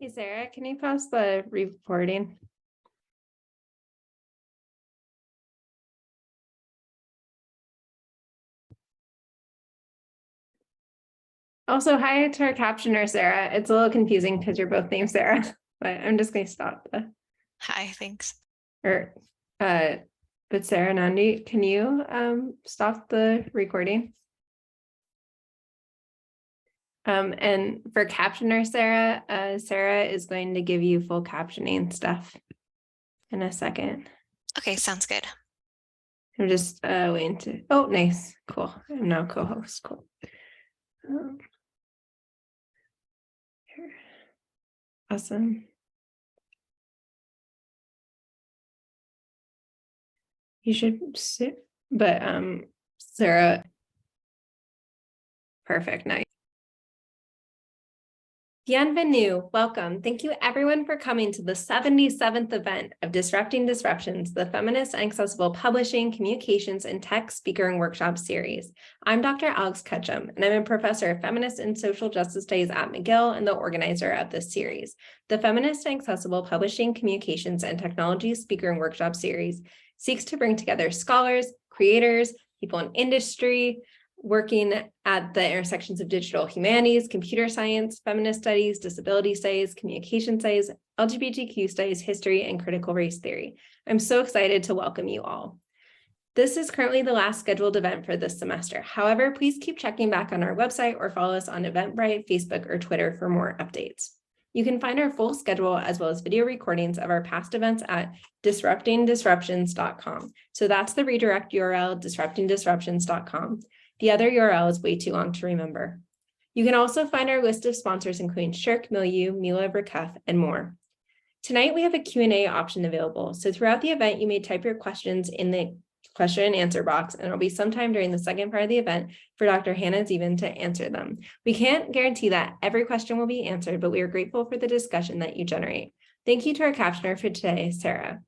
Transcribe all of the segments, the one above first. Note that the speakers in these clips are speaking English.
Hey, Sarah, can you pause the recording? Also, hi to our captioner, Sarah. It's a little confusing because you're both named Sarah, but I'm just going to stop Hi, thanks. or, but Sarah Nandi, can you stop the recording? And for captioner, Sarah, Sarah is going to give you full captioning stuff in a second. Okay, sounds good. I'm just waiting to, oh, nice, cool. I'm now co-host, cool. Here. Awesome. You should sit, but Sarah, perfect, nice. Bienvenue, welcome. Thank you everyone for coming to the 77th event of Disrupting Disruptions, the Feminist and Accessible Publishing, Communications, and Tech Speaker and Workshop Series. I'm Dr. Alex Ketchum, and I'm a professor of feminist and social justice studies at McGill and the organizer of this series. The Feminist and Accessible Publishing, Communications, and Technology Speaker and Workshop Series seeks to bring together scholars, creators, people in industry, working at the intersections of digital humanities, computer science, feminist studies, disability studies, communication studies, LGBTQ studies, history, and critical race theory. I'm so excited to welcome you all. This is currently the last scheduled event for this semester. However, please keep checking back on our website or follow us on Eventbrite, Facebook, or Twitter for more updates. You can find our full schedule as well as video recordings of our past events at disruptingdisruptions.com. So that's the redirect URL, disruptingdisruptions.com. The other URL is way too long to remember. You can also find our list of sponsors, including Shirk, Milieu, Mila Verkuf, and more. Tonight, we have a Q&A option available. So throughout the event, you may type your questions in the question and answer box, and it'll be sometime during the second part of the event for Dr. Hannah Zeavin to answer them. We can't guarantee that every question will be answered, but we are grateful for the discussion that you generate. Thank you to our captioner for today, Sarah.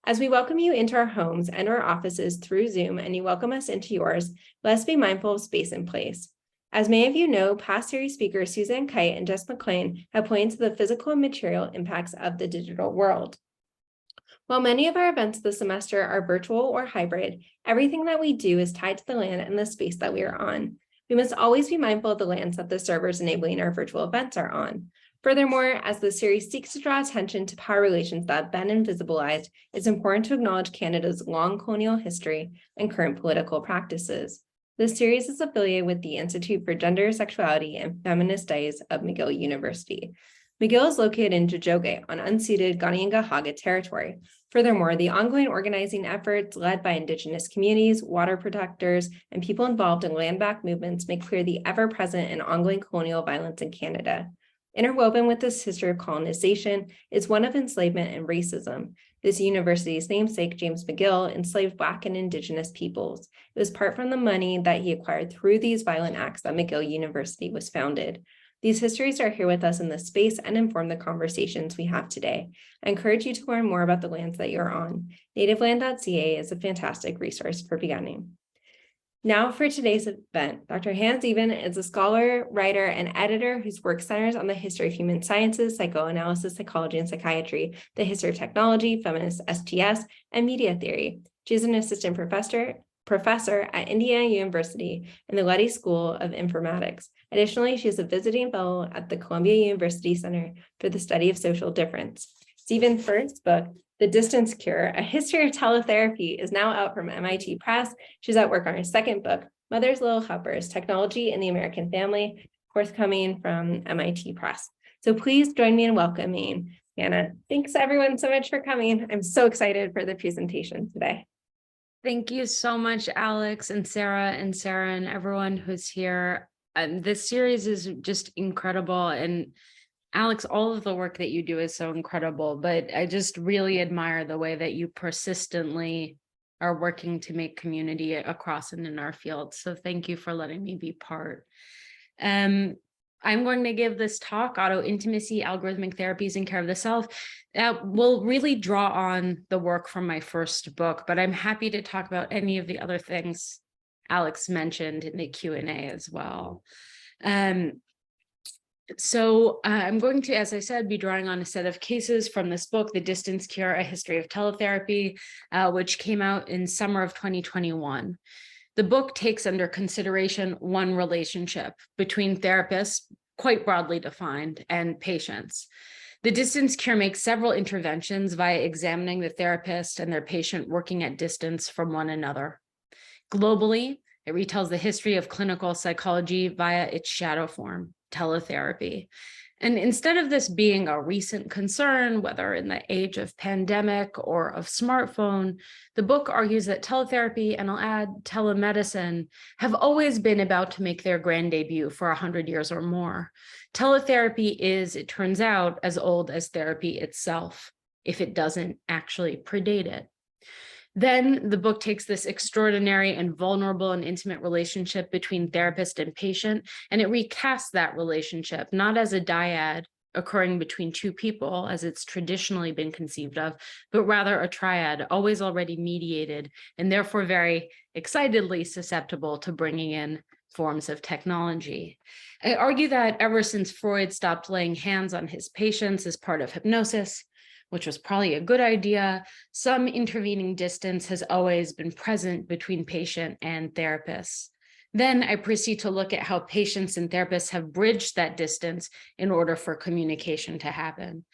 As we welcome you into our homes and our offices through Zoom, and you welcome us into yours, let's be mindful of space and place. As many of you know, past series speakers Suzanne Kite and Jess McLean have pointed to the physical and material impacts of the digital world. While many of our events this semester are virtual or hybrid, everything that we do is tied to the land and the space that we are on. We must always be mindful of the lands that the servers enabling our virtual events are on. Furthermore, as the series seeks to draw attention to power relations that have been invisibilized, it's important to acknowledge Canada's long colonial history and current political practices. This series is affiliated with the Institute for Gender, Sexuality, and Feminist Studies of McGill University. McGill is located in Tiohtià:ke on unceded Kanien'kehá:ka territory. Furthermore, the ongoing organizing efforts led by Indigenous communities, water protectors, and people involved in land back movements make clear the ever-present and ongoing colonial violence in Canada. Interwoven with this history of colonization is one of enslavement and racism. This university's namesake, James McGill, enslaved Black and Indigenous peoples. It was part from the money that he acquired through these violent acts that McGill University was founded. These histories are here with us in this space and inform the conversations we have today. I encourage you to learn more about the lands that you're on. Nativeland.ca is a fantastic resource for beginning. Now for today's event, Dr. Hannah Zeavin is a scholar, writer, and editor whose work centers on the history of human sciences, psychoanalysis, psychology, and psychiatry, the history of technology, feminist STS, and media theory. She is an assistant professor at Indiana University in the Leddy School of Informatics. Additionally, she is a visiting fellow at the Columbia University Center for the Study of Social Difference. Zeavin's first book, The Distance Cure, A History of Teletherapy, is now out from MIT Press. She's at work on her second book, Mother's Little Helpers, Technology in the American Family, forthcoming from MIT Press. So please join me in welcoming Hannah. Thanks everyone so much for coming. I'm so excited for the presentation today. Thank you so much, Alex and Sarah and everyone who's here. This series is just incredible. And Alex, all of the work that you do is so incredible, but I just really admire the way that you persistently are working to make community across and in our field. So thank you for letting me be part. I'm going to give this talk, Auto-Intimacy, Algorithmic Therapies and Care of the Self. Will really draw on the work from my first book, but I'm happy to talk about any of the other things Alex mentioned in the Q&A as well. So I'm going to, as I said, be drawing on a set of cases from this book, The Distance Cure, A History of Teletherapy, which came out in summer of 2021. The book takes under consideration one relationship between therapists, quite broadly defined, and patients. The Distance Cure makes several interventions via examining the therapist and their patient working at distance from one another. Globally, it retells the history of clinical psychology via its shadow form, teletherapy. And instead of this being a recent concern, whether in the age of pandemic or of smartphone, the book argues that teletherapy, and I'll add telemedicine, have always been about to make their grand debut for 100 years or more. Teletherapy is, it turns out, as old as therapy itself, if it doesn't actually predate it. Then the book takes this extraordinary and vulnerable and intimate relationship between therapist and patient, and it recasts that relationship, not as a dyad occurring between two people, as it's traditionally been conceived of, but rather a triad, always already mediated, and therefore very excitedly susceptible to bringing in forms of technology. I argue that ever since Freud stopped laying hands on his patients as part of hypnosis, which was probably a good idea, some intervening distance has always been present between patient and therapists. Then I proceed to look at how patients and therapists have bridged that distance in order for communication to happen.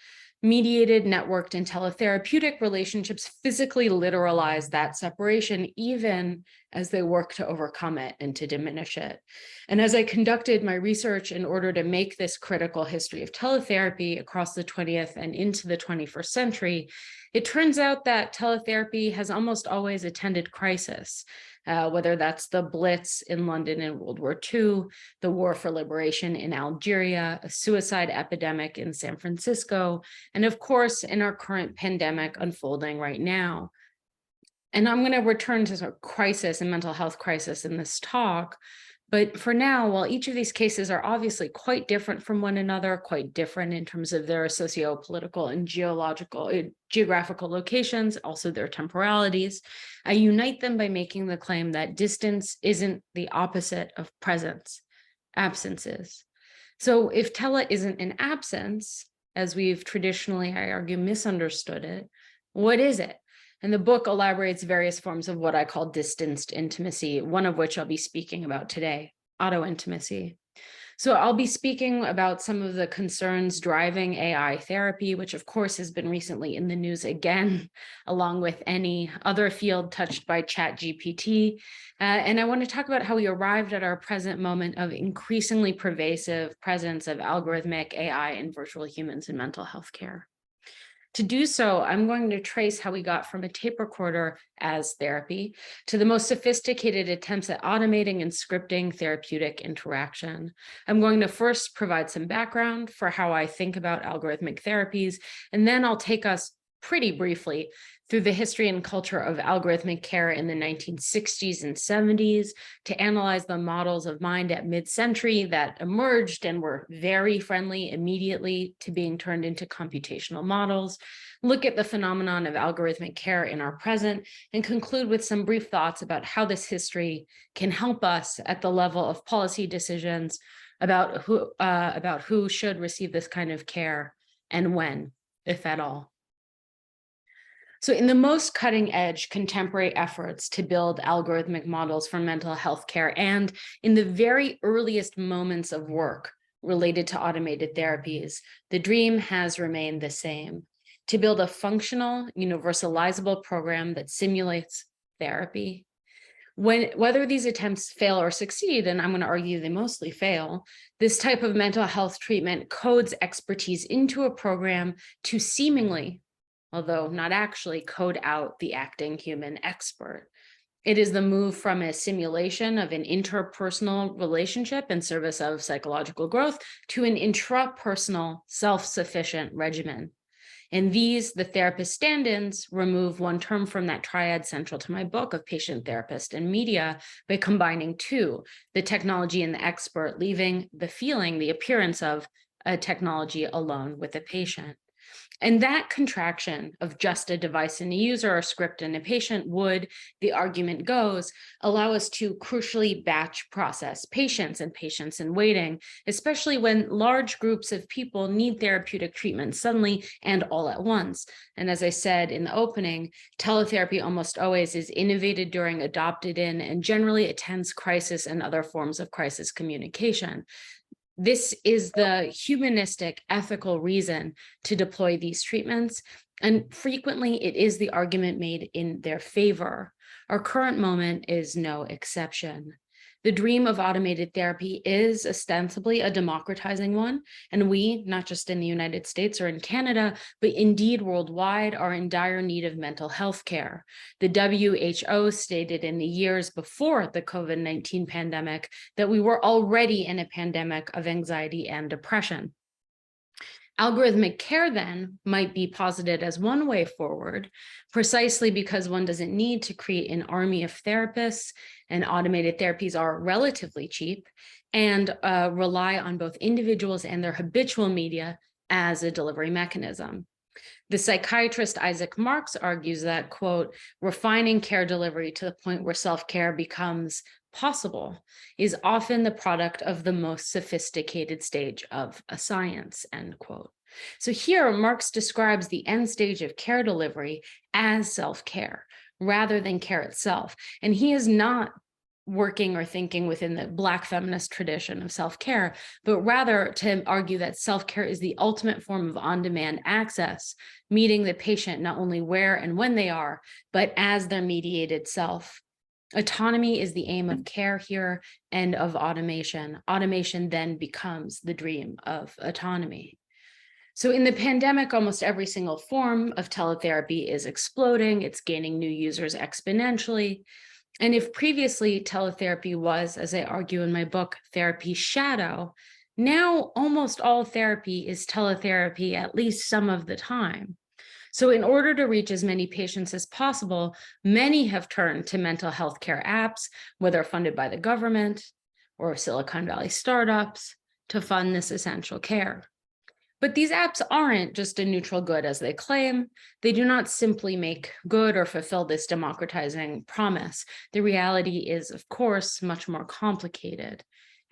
Mediated, networked, and teletherapeutic relationships physically literalize that separation, even as they work to overcome it and to diminish it. And as I conducted my research in order to make this critical history of teletherapy across the 20th and into the 21st century, it turns out that teletherapy has almost always attended crisis. Whether that's the Blitz in London in World War II, the War for Liberation in Algeria, a suicide epidemic in San Francisco, and of course, in our current pandemic unfolding right now. And I'm going to return to sort of crisis and mental health crisis in this talk. But for now, while each of these cases are obviously quite different from one another, quite different in terms of their socio-political and geographical locations, also their temporalities, I unite them by making the claim that distance isn't the opposite of presence, absence is. So if tele isn't an absence, as we've traditionally, I argue, misunderstood it, what is it? And the book elaborates various forms of what I call distanced intimacy, one of which I'll be speaking about today, auto-intimacy. So I'll be speaking about some of the concerns driving AI therapy, which of course has been recently in the news again, along with any other field touched by ChatGPT. And I want to talk about how we arrived at our present moment of increasingly pervasive presence of algorithmic AI and virtual humans in mental health care. To do so, I'm going to trace how we got from a tape recorder as therapy to the most sophisticated attempts at automating and scripting therapeutic interaction. I'm going to first provide some background for how I think about algorithmic therapies, and then I'll take us pretty briefly through the history and culture of algorithmic care in the 1960s and 70s to analyze the models of mind at mid-century that emerged and were very friendly immediately to being turned into computational models, look at the phenomenon of algorithmic care in our present, and conclude with some brief thoughts about how this history can help us at the level of policy decisions about who should receive this kind of care and when, if at all. So in the most cutting edge contemporary efforts to build algorithmic models for mental health care, and in the very earliest moments of work related to automated therapies, the dream has remained the same: to build a functional, universalizable program that simulates therapy. Whether these attempts fail or succeed, and I'm going to argue they mostly fail, this type of mental health treatment codes expertise into a program to seemingly, although not actually, code out the acting human expert. It is the move from a simulation of an interpersonal relationship in service of psychological growth to an intrapersonal, self-sufficient regimen. And these, the therapist stand-ins, remove one term from that triad central to my book of patient, therapist, and media by combining two, the technology and the expert, leaving the feeling, the appearance of a technology alone with the patient. And that contraction of just a device and a user, a script and a patient would, the argument goes, allow us to crucially batch process patients in waiting, especially when large groups of people need therapeutic treatment suddenly and all at once. And as I said in the opening, teletherapy almost always is innovated during, adopted in, and generally attends crisis and other forms of crisis communication. This is the humanistic, ethical reason to deploy these treatments, and frequently it is the argument made in their favor. Our current moment is no exception. The dream of automated therapy is ostensibly a democratizing one, and we, not just in the United States or in Canada, but indeed worldwide, are in dire need of mental health care. The WHO stated in the years before the COVID-19 pandemic that we were already in a pandemic of anxiety and depression. Algorithmic care then might be posited as one way forward, precisely because one doesn't need to create an army of therapists, and automated therapies are relatively cheap, and rely on both individuals and their habitual media as a delivery mechanism. The psychiatrist Isaac Marks argues that, quote, refining care delivery to the point where self-care becomes possible is often the product of the most sophisticated stage of a science, end quote. So here, Marx describes the end stage of care delivery as self-care rather than care itself. And he is not working or thinking within the Black feminist tradition of self-care, but rather to argue that self-care is the ultimate form of on-demand access, meeting the patient not only where and when they are, but as their mediated self. Autonomy is the aim of care here and of automation. Automation then becomes the dream of autonomy. So in the pandemic, almost every single form of teletherapy is exploding. It's gaining new users exponentially. And if previously teletherapy was, as I argue in my book, therapy shadow, now almost all therapy is teletherapy at least some of the time. So in order to reach as many patients as possible, many have turned to mental health care apps, whether funded by the government or Silicon Valley startups, to fund this essential care. But these apps aren't just a neutral good as they claim. They do not simply make good or fulfill this democratizing promise. The reality is, of course, much more complicated.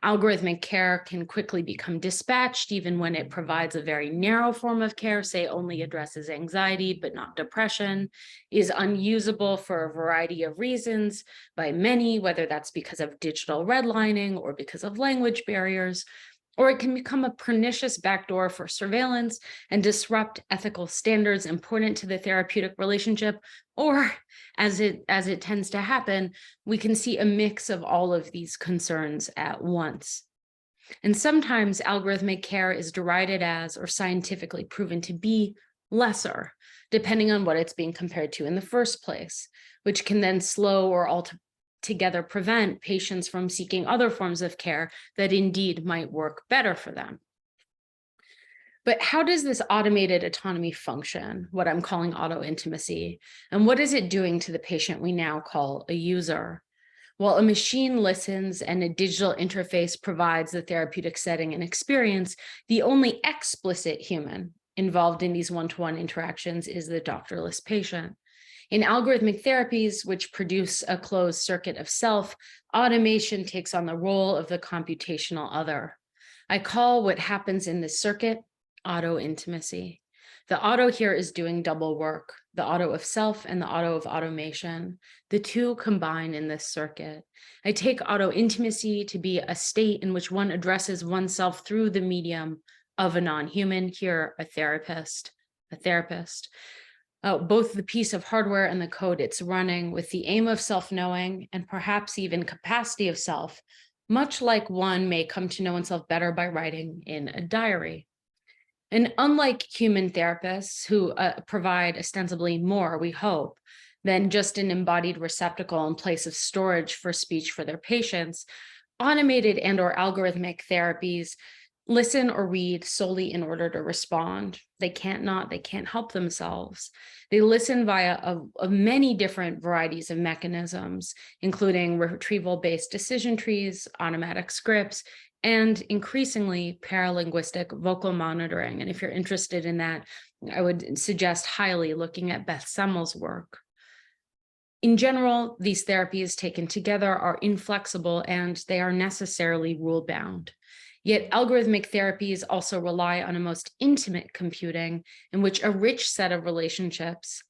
Algorithmic care can quickly become dispatched even when it provides a very narrow form of care, say only addresses anxiety but not depression, is unusable for a variety of reasons by many, whether that's because of digital redlining or because of language barriers, or it can become a pernicious backdoor for surveillance and disrupt ethical standards important to the therapeutic relationship, or as it tends to happen, we can see a mix of all of these concerns at once. And sometimes algorithmic care is derided as, or scientifically proven to be, lesser, depending on what it's being compared to in the first place, which can then slow or altogether prevent patients from seeking other forms of care that indeed might work better for them. But how does this automated autonomy function, what I'm calling auto-intimacy, and what is it doing to the patient we now call a user? Well, a machine listens and a digital interface provides the therapeutic setting and experience. The only explicit human involved in these one-to-one interactions is the doctorless patient. In algorithmic therapies, which produce a closed circuit of self, automation takes on the role of the computational other. I call what happens in this circuit auto-intimacy. The auto here is doing double work, the auto of self and the auto of automation. The two combine in this circuit. I take auto-intimacy to be a state in which one addresses oneself through the medium of a non-human, here a therapist. Both the piece of hardware and the code it's running with the aim of self-knowing and perhaps even capacity of self, much like one may come to know oneself better by writing in a diary. And unlike human therapists who provide ostensibly more, we hope, than just an embodied receptacle in place of storage for speech for their patients, automated and or algorithmic therapies listen or read solely in order to respond. They can't help themselves. They listen via many different varieties of mechanisms, including retrieval-based decision trees, automatic scripts, and increasingly paralinguistic vocal monitoring. And if you're interested in that, I would suggest highly looking at Beth Semmel's work. In general, these therapies taken together are inflexible and they are necessarily rule-bound. Yet algorithmic therapies also rely on a most intimate computing in which a rich set of relationships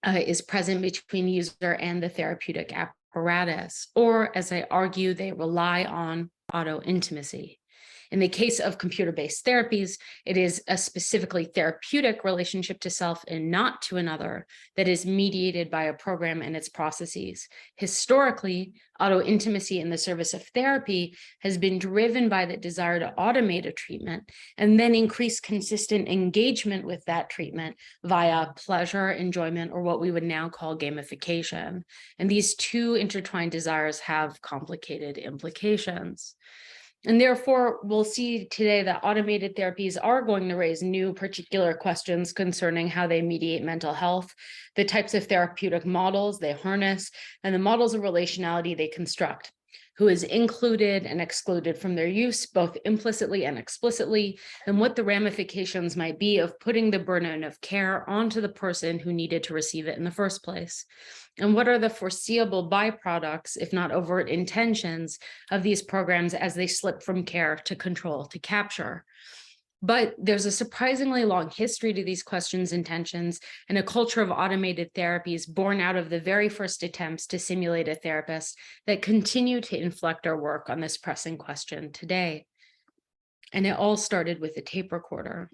is present between the user and the therapeutic apparatus, or as I argue, they rely on auto-intimacy. In the case of computer-based therapies, it is a specifically therapeutic relationship to self and not to another that is mediated by a program and its processes. Historically, auto-intimacy in the service of therapy has been driven by the desire to automate a treatment and then increase consistent engagement with that treatment via pleasure, enjoyment, or what we would now call gamification. And these two intertwined desires have complicated implications. And therefore, we'll see today that automated therapies are going to raise new particular questions concerning how they mediate mental health, the types of therapeutic models they harness, and the models of relationality they construct, who is included and excluded from their use, both implicitly and explicitly, and what the ramifications might be of putting the burden of care onto the person who needed to receive it in the first place. And what are the foreseeable byproducts, if not overt intentions, of these programs as they slip from care to control to capture? But there's a surprisingly long history to these questions and tensions, and a culture of automated therapies born out of the very first attempts to simulate a therapist that continue to inflect our work on this pressing question today. And it all started with the tape recorder.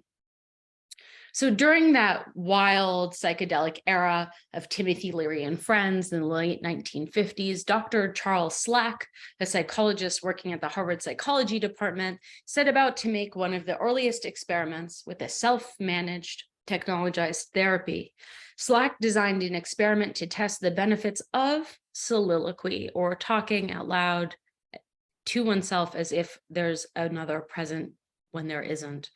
So during that wild psychedelic era of Timothy Leary and friends in the late 1950s, Dr. Charles Slack, a psychologist working at the Harvard Psychology Department, set about to make one of the earliest experiments with a self-managed, technologized therapy. Slack designed an experiment to test the benefits of soliloquy, or talking out loud to oneself as if there's another present when there isn't.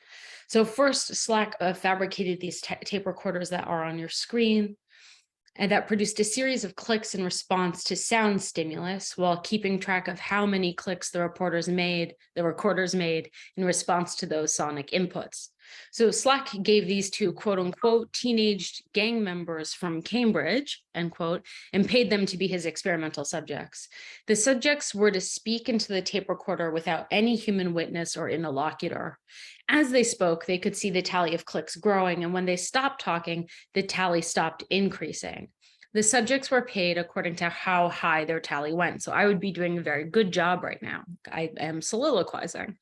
So first, Slack fabricated these tape recorders that are on your screen, and that produced a series of clicks in response to sound stimulus while keeping track of how many clicks the recorders made in response to those sonic inputs. So Slack gave these to quote unquote teenage gang members from Cambridge, end quote, and paid them to be his experimental subjects. The subjects were to speak into the tape recorder without any human witness or interlocutor. As they spoke, they could see the tally of clicks growing, and when they stopped talking, the tally stopped increasing. The subjects were paid according to how high their tally went. So I would be doing a very good job right now. I am soliloquizing.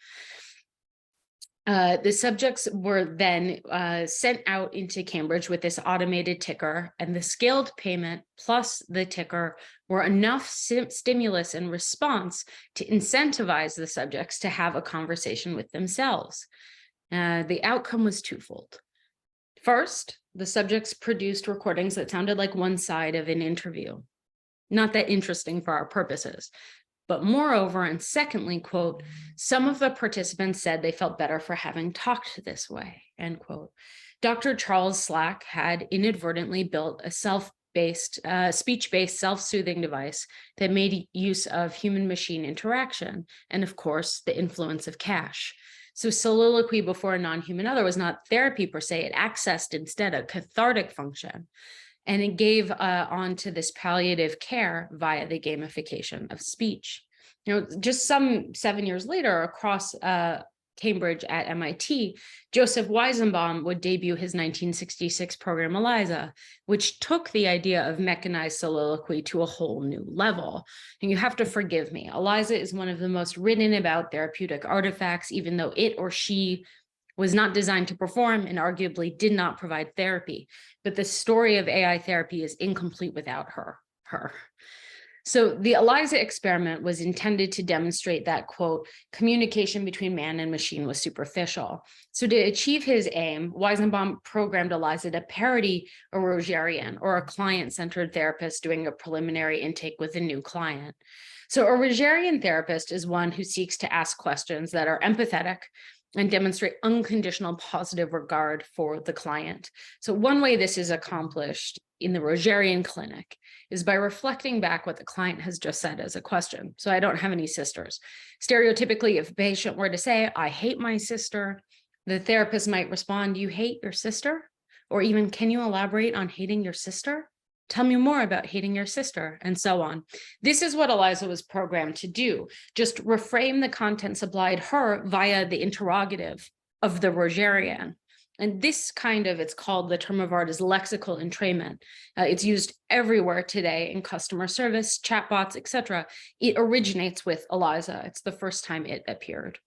The subjects were then sent out into Cambridge with this automated ticker, and the scaled payment plus the ticker were enough stimulus and response to incentivize the subjects to have a conversation with themselves. The outcome was twofold. First, the subjects produced recordings that sounded like one side of an interview. Not that interesting for our purposes. But moreover, and secondly, quote, some of the participants said they felt better for having talked this way, end quote. Dr. Charles Slack had inadvertently built a speech-based self-soothing device that made use of human-machine interaction, and of course, the influence of cash. So soliloquy before a non-human other was not therapy per se, it accessed instead a cathartic function. And it gave on to this palliative care via the gamification of speech. Just some 7 years later, across Cambridge at MIT, Joseph Weizenbaum would debut his 1966 program ELIZA, which took the idea of mechanized soliloquy to a whole new level. And you have to forgive me, ELIZA is one of the most written about therapeutic artifacts, even though it or she was not designed to perform and arguably did not provide therapy. But the story of AI therapy is incomplete without her. So the ELIZA experiment was intended to demonstrate that, quote, communication between man and machine was superficial. So to achieve his aim, Weizenbaum programmed ELIZA to parody a Rogerian, or a client-centered therapist doing a preliminary intake with a new client. So a Rogerian therapist is one who seeks to ask questions that are empathetic and demonstrate unconditional positive regard for the client. So one way this is accomplished in the Rogerian clinic is by reflecting back what the client has just said as a question. So I don't have any sisters. Stereotypically, if a patient were to say, I hate my sister, The therapist might respond, "You hate your sister?" Or even, "Can you elaborate on hating your sister? Tell me more about hating your sister," and so on. This is what Eliza was programmed to do, just reframe the content supplied her via the interrogative of the Rogerian. And this it's called, the term of art is lexical entrainment. It's used everywhere today in customer service, chatbots, etc. It originates with Eliza. It's the first time it appeared.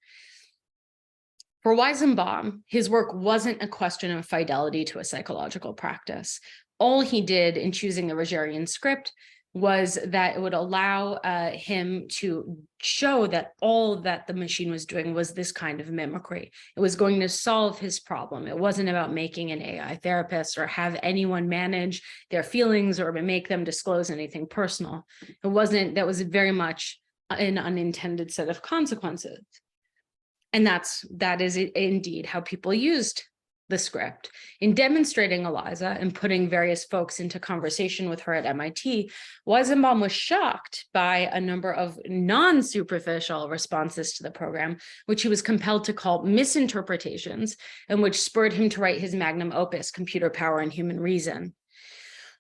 For Weizenbaum, his work wasn't a question of fidelity to a psychological practice. All he did in choosing the Rogerian script was that it would allow him to show that all that the machine was doing was this kind of mimicry. It was going to solve his problem. It wasn't about making an AI therapist or have anyone manage their feelings or make them disclose anything personal. It wasn't, that was very much an unintended set of consequences. And that is indeed how people used the script. In demonstrating Eliza and putting various folks into conversation with her at MIT, Weizenbaum was shocked by a number of non-superficial responses to the program, which he was compelled to call misinterpretations, and which spurred him to write his magnum opus, Computer Power and Human Reason.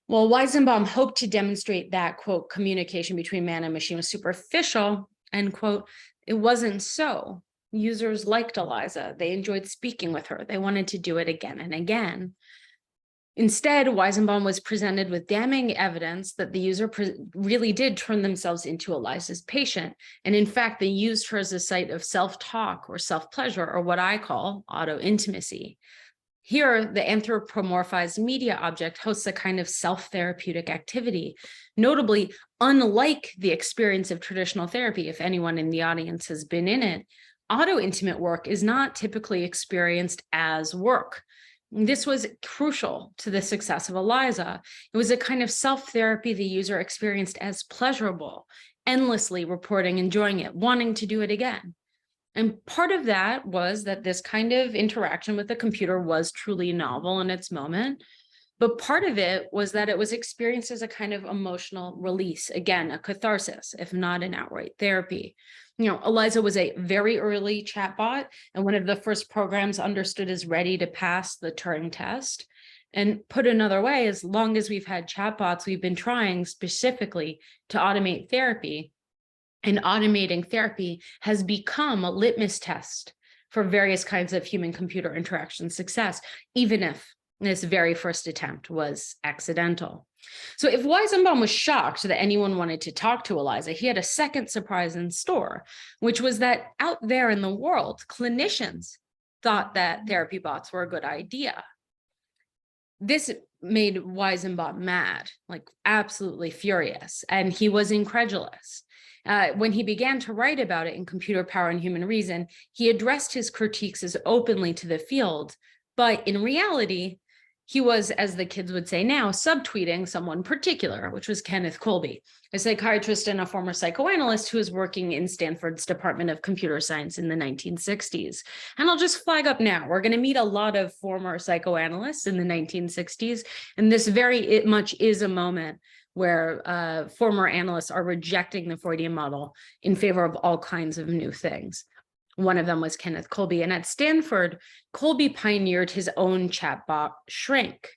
While Weizenbaum hoped to demonstrate that, quote, communication between man and machine was superficial, end quote, it wasn't so. Users liked Eliza. They enjoyed speaking with her. They wanted to do it again and again. Instead, Weizenbaum was presented with damning evidence that the user really did turn themselves into Eliza's patient. And in fact, they used her as a site of self-talk or self-pleasure, or what I call auto-intimacy. Here, the anthropomorphized media object hosts a kind of self-therapeutic activity, notably unlike the experience of traditional therapy, if anyone in the audience has been in it. Auto-intimate work is not typically experienced as work. This was crucial to the success of Eliza. It was a kind of self-therapy the user experienced as pleasurable, endlessly reporting, enjoying it, wanting to do it again. And part of that was that this kind of interaction with the computer was truly novel in its moment. But part of it was that it was experienced as a kind of emotional release, again, a catharsis, if not an outright therapy. Eliza was a very early chatbot and one of the first programs understood as ready to pass the Turing test. And put another way, as long as we've had chatbots, we've been trying specifically to automate therapy. And automating therapy has become a litmus test for various kinds of human-computer interaction success, even if this very first attempt was accidental. So if Weizenbaum was shocked that anyone wanted to talk to Eliza, he had a second surprise in store, which was that out there in the world, clinicians thought that therapy bots were a good idea. This made Weizenbaum mad, like absolutely furious, and he was incredulous. When he began to write about it in Computer Power and Human Reason, he addressed his critiques as openly to the field, but in reality, he was, as the kids would say now, subtweeting someone particular, which was Kenneth Colby, a psychiatrist and a former psychoanalyst who was working in Stanford's Department of Computer Science in the 1960s. And I'll just flag up now, we're going to meet a lot of former psychoanalysts in the 1960s, and this very much is a moment where former analysts are rejecting the Freudian model in favor of all kinds of new things. One of them was Kenneth Colby. And at Stanford, Colby pioneered his own chatbot, Shrink,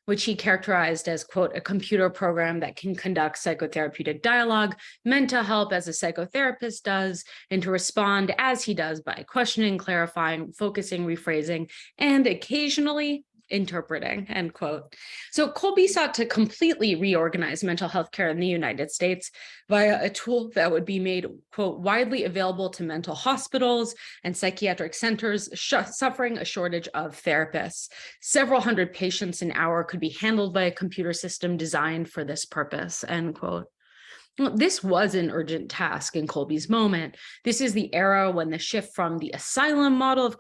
which he characterized as, quote, a computer program that can conduct psychotherapeutic dialogue, meant to help as a psychotherapist does, and to respond as he does by questioning, clarifying, focusing, rephrasing, and occasionally interpreting, end quote. So Colby sought to completely reorganize mental health care in the United States via a tool that would be made, quote, widely available to mental hospitals and psychiatric centers suffering a shortage of therapists. Several hundred patients an hour could be handled by a computer system designed for this purpose, end quote. This was an urgent task in Colby's moment. This is the era when the shift from the asylum model of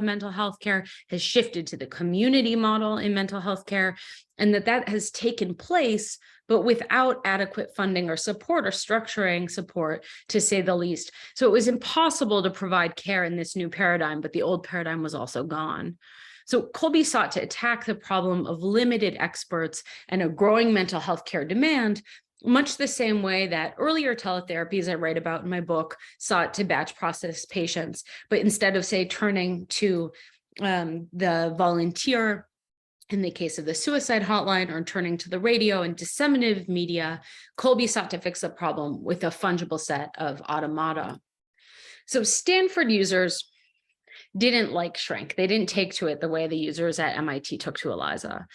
mental health care has shifted to the community model in mental health care, and that has taken place, but without adequate funding or support or structuring support, to say the least. So it was impossible to provide care in this new paradigm, but the old paradigm was also gone. So Colby sought to attack the problem of limited experts and a growing mental health care demand much the same way that earlier teletherapies I write about in my book sought to batch process patients, but instead of, say, turning to the volunteer in the case of the suicide hotline or turning to the radio and disseminative media, Kolbe sought to fix the problem with a fungible set of automata. So Stanford users didn't like shrink. They didn't take to it the way the users at MIT took to ELIZA.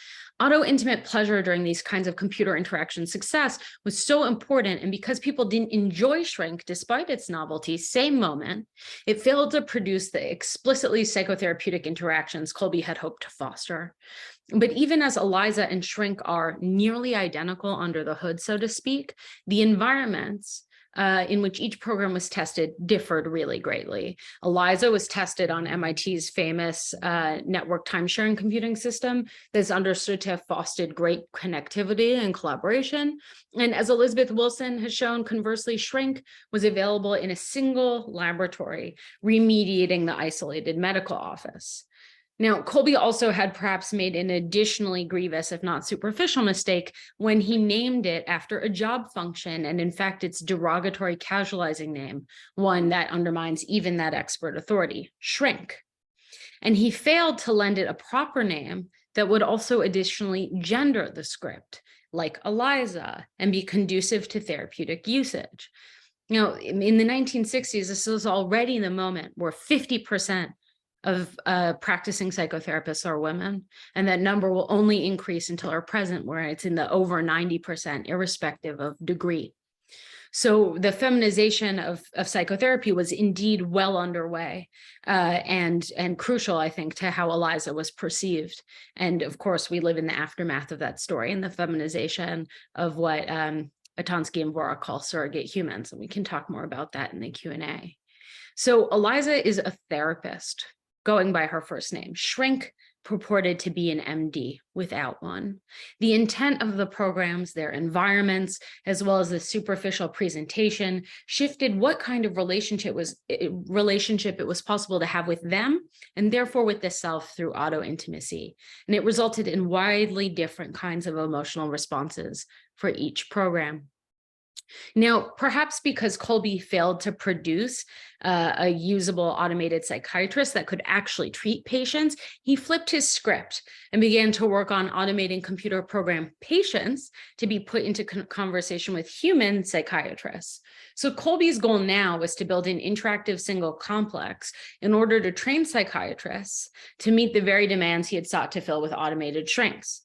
Auto-intimate pleasure during these kinds of computer interaction success was so important, and because people didn't enjoy shrink despite its novelty, same moment, it failed to produce the explicitly psychotherapeutic interactions Kolbe had hoped to foster. But even as ELIZA and shrink are nearly identical under the hood, so to speak, the environments in which each program was tested differed really greatly. ELIZA was tested on MIT's famous network time-sharing computing system that's understood to have fostered great connectivity and collaboration. And as Elizabeth Wilson has shown, conversely, shrink was available in a single laboratory, remediating the isolated medical office. Now, Kolbe also had perhaps made an additionally grievous, if not superficial, mistake when he named it after a job function, and in fact, its derogatory casualizing name, one that undermines even that expert authority, shrink. And he failed to lend it a proper name that would also additionally gender the script, like ELIZA, and be conducive to therapeutic usage. Now, in the 1960s, this was already the moment where 50% of practicing psychotherapists are women, and that number will only increase until our present, where it's in the over 90%, irrespective of degree. So the feminization of psychotherapy was indeed well underway and crucial, I think, to how ELIZA was perceived. And of course, we live in the aftermath of that story and the feminization of what Atonsky and Vora call surrogate humans, and we can talk more about that in the Q&A. So ELIZA is a therapist, going by her first name. Shrink purported to be an MD without one. The intent of the programs, their environments, as well as the superficial presentation, shifted what kind of relationship it was possible to have with them, and therefore with the self through auto-intimacy. And it resulted in widely different kinds of emotional responses for each program. Now, perhaps because Kolbe failed to produce a usable automated psychiatrist that could actually treat patients, he flipped his script and began to work on automating computer program patients to be put into conversation with human psychiatrists. So Kolbe's goal now was to build an interactive single complex in order to train psychiatrists to meet the very demands he had sought to fill with automated shrinks.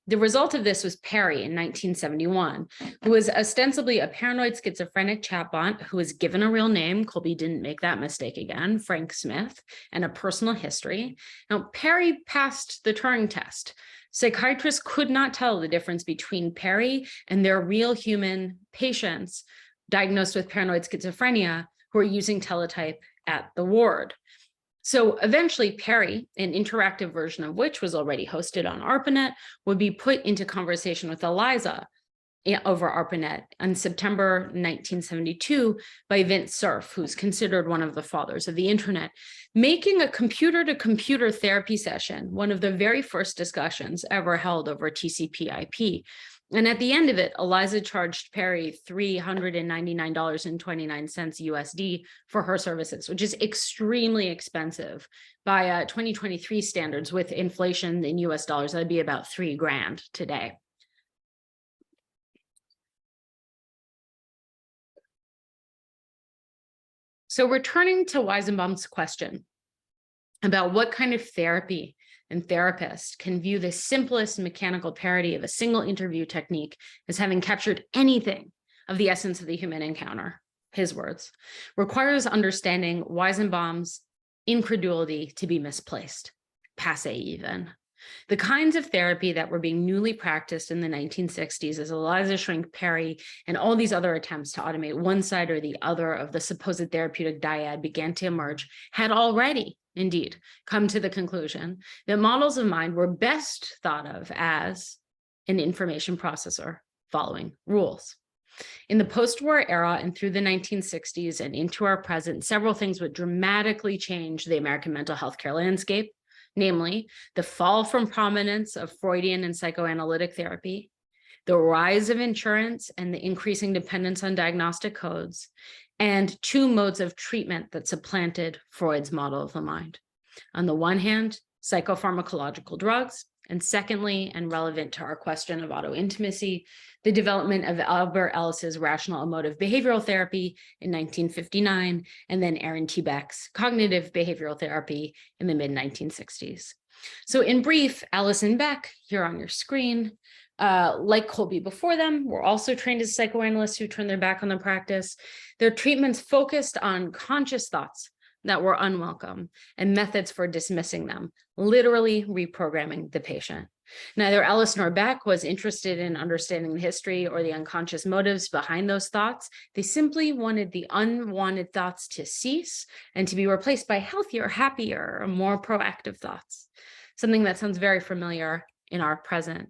The result of this was Perry in 1971, who was ostensibly a paranoid schizophrenic chatbot who was given a real name. Kolbe didn't make that mistake again, Frank Smith, and a personal history. Now, Perry passed the Turing test. Psychiatrists could not tell the difference between Perry and their real human patients diagnosed with paranoid schizophrenia who are using teletype at the ward. So eventually Perry, an interactive version of which was already hosted on ARPANET, would be put into conversation with ELIZA over ARPANET in September 1972 by Vint Cerf, who's considered one of the fathers of the internet, making a computer-to-computer therapy session one of the very first discussions ever held over TCP/IP. And at the end of it, ELIZA charged Perry $399.29 USD for her services, which is extremely expensive by 2023 standards. With inflation in US dollars, that'd be about $3,000 today. So returning to Weizenbaum's question about what kind of therapy and therapists can view the simplest mechanical parody of a single interview technique as having captured anything of the essence of the human encounter, his words, requires understanding Weizenbaum's incredulity to be misplaced, passé even. The kinds of therapy that were being newly practiced in the 1960s as ELIZA, Shrink, Perry, and all these other attempts to automate one side or the other of the supposed therapeutic dyad began to emerge had already indeed come to the conclusion that models of mind were best thought of as an information processor following rules. In the post-war era and through the 1960s and into our present, several things would dramatically change the American mental health care landscape, namely the fall from prominence of Freudian and psychoanalytic therapy, the rise of insurance and the increasing dependence on diagnostic codes, and two modes of treatment that supplanted Freud's model of the mind. On the one hand, psychopharmacological drugs, and secondly, and relevant to our question of auto-intimacy, the development of Albert Ellis's rational emotive behavioral therapy in 1959, and then Aaron T. Beck's cognitive behavioral therapy in the mid-1960s. So in brief, Ellis and Beck, here on your screen, like Colby before them, were also trained as psychoanalysts who turned their back on the practice. Their treatments focused on conscious thoughts that were unwelcome and methods for dismissing them, literally reprogramming the patient. Neither Ellis nor Beck was interested in understanding the history or the unconscious motives behind those thoughts. They simply wanted the unwanted thoughts to cease and to be replaced by healthier, happier, more proactive thoughts, something that sounds very familiar in our present.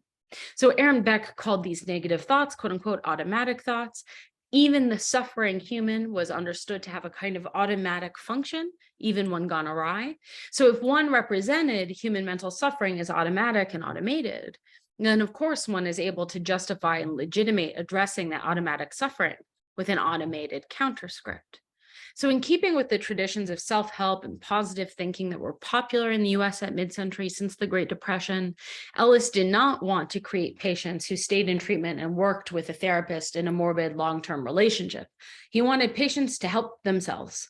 So Aaron Beck called these negative thoughts, quote unquote, automatic thoughts. Even the suffering human was understood to have a kind of automatic function, even when gone awry. So if one represented human mental suffering as automatic and automated, then of course one is able to justify and legitimate addressing that automatic suffering with an automated counterscript. So in keeping with the traditions of self-help and positive thinking that were popular in the US at mid-century since the Great Depression, Ellis did not want to create patients who stayed in treatment and worked with a therapist in a morbid long-term relationship. He wanted patients to help themselves.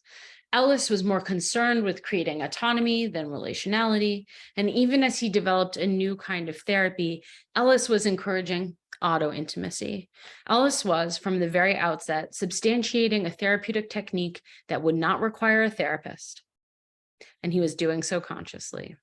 Ellis was more concerned with creating autonomy than relationality. And even as he developed a new kind of therapy, Ellis was encouraging auto-intimacy. Ellis was, from the very outset, substantiating a therapeutic technique that would not require a therapist, and he was doing so consciously.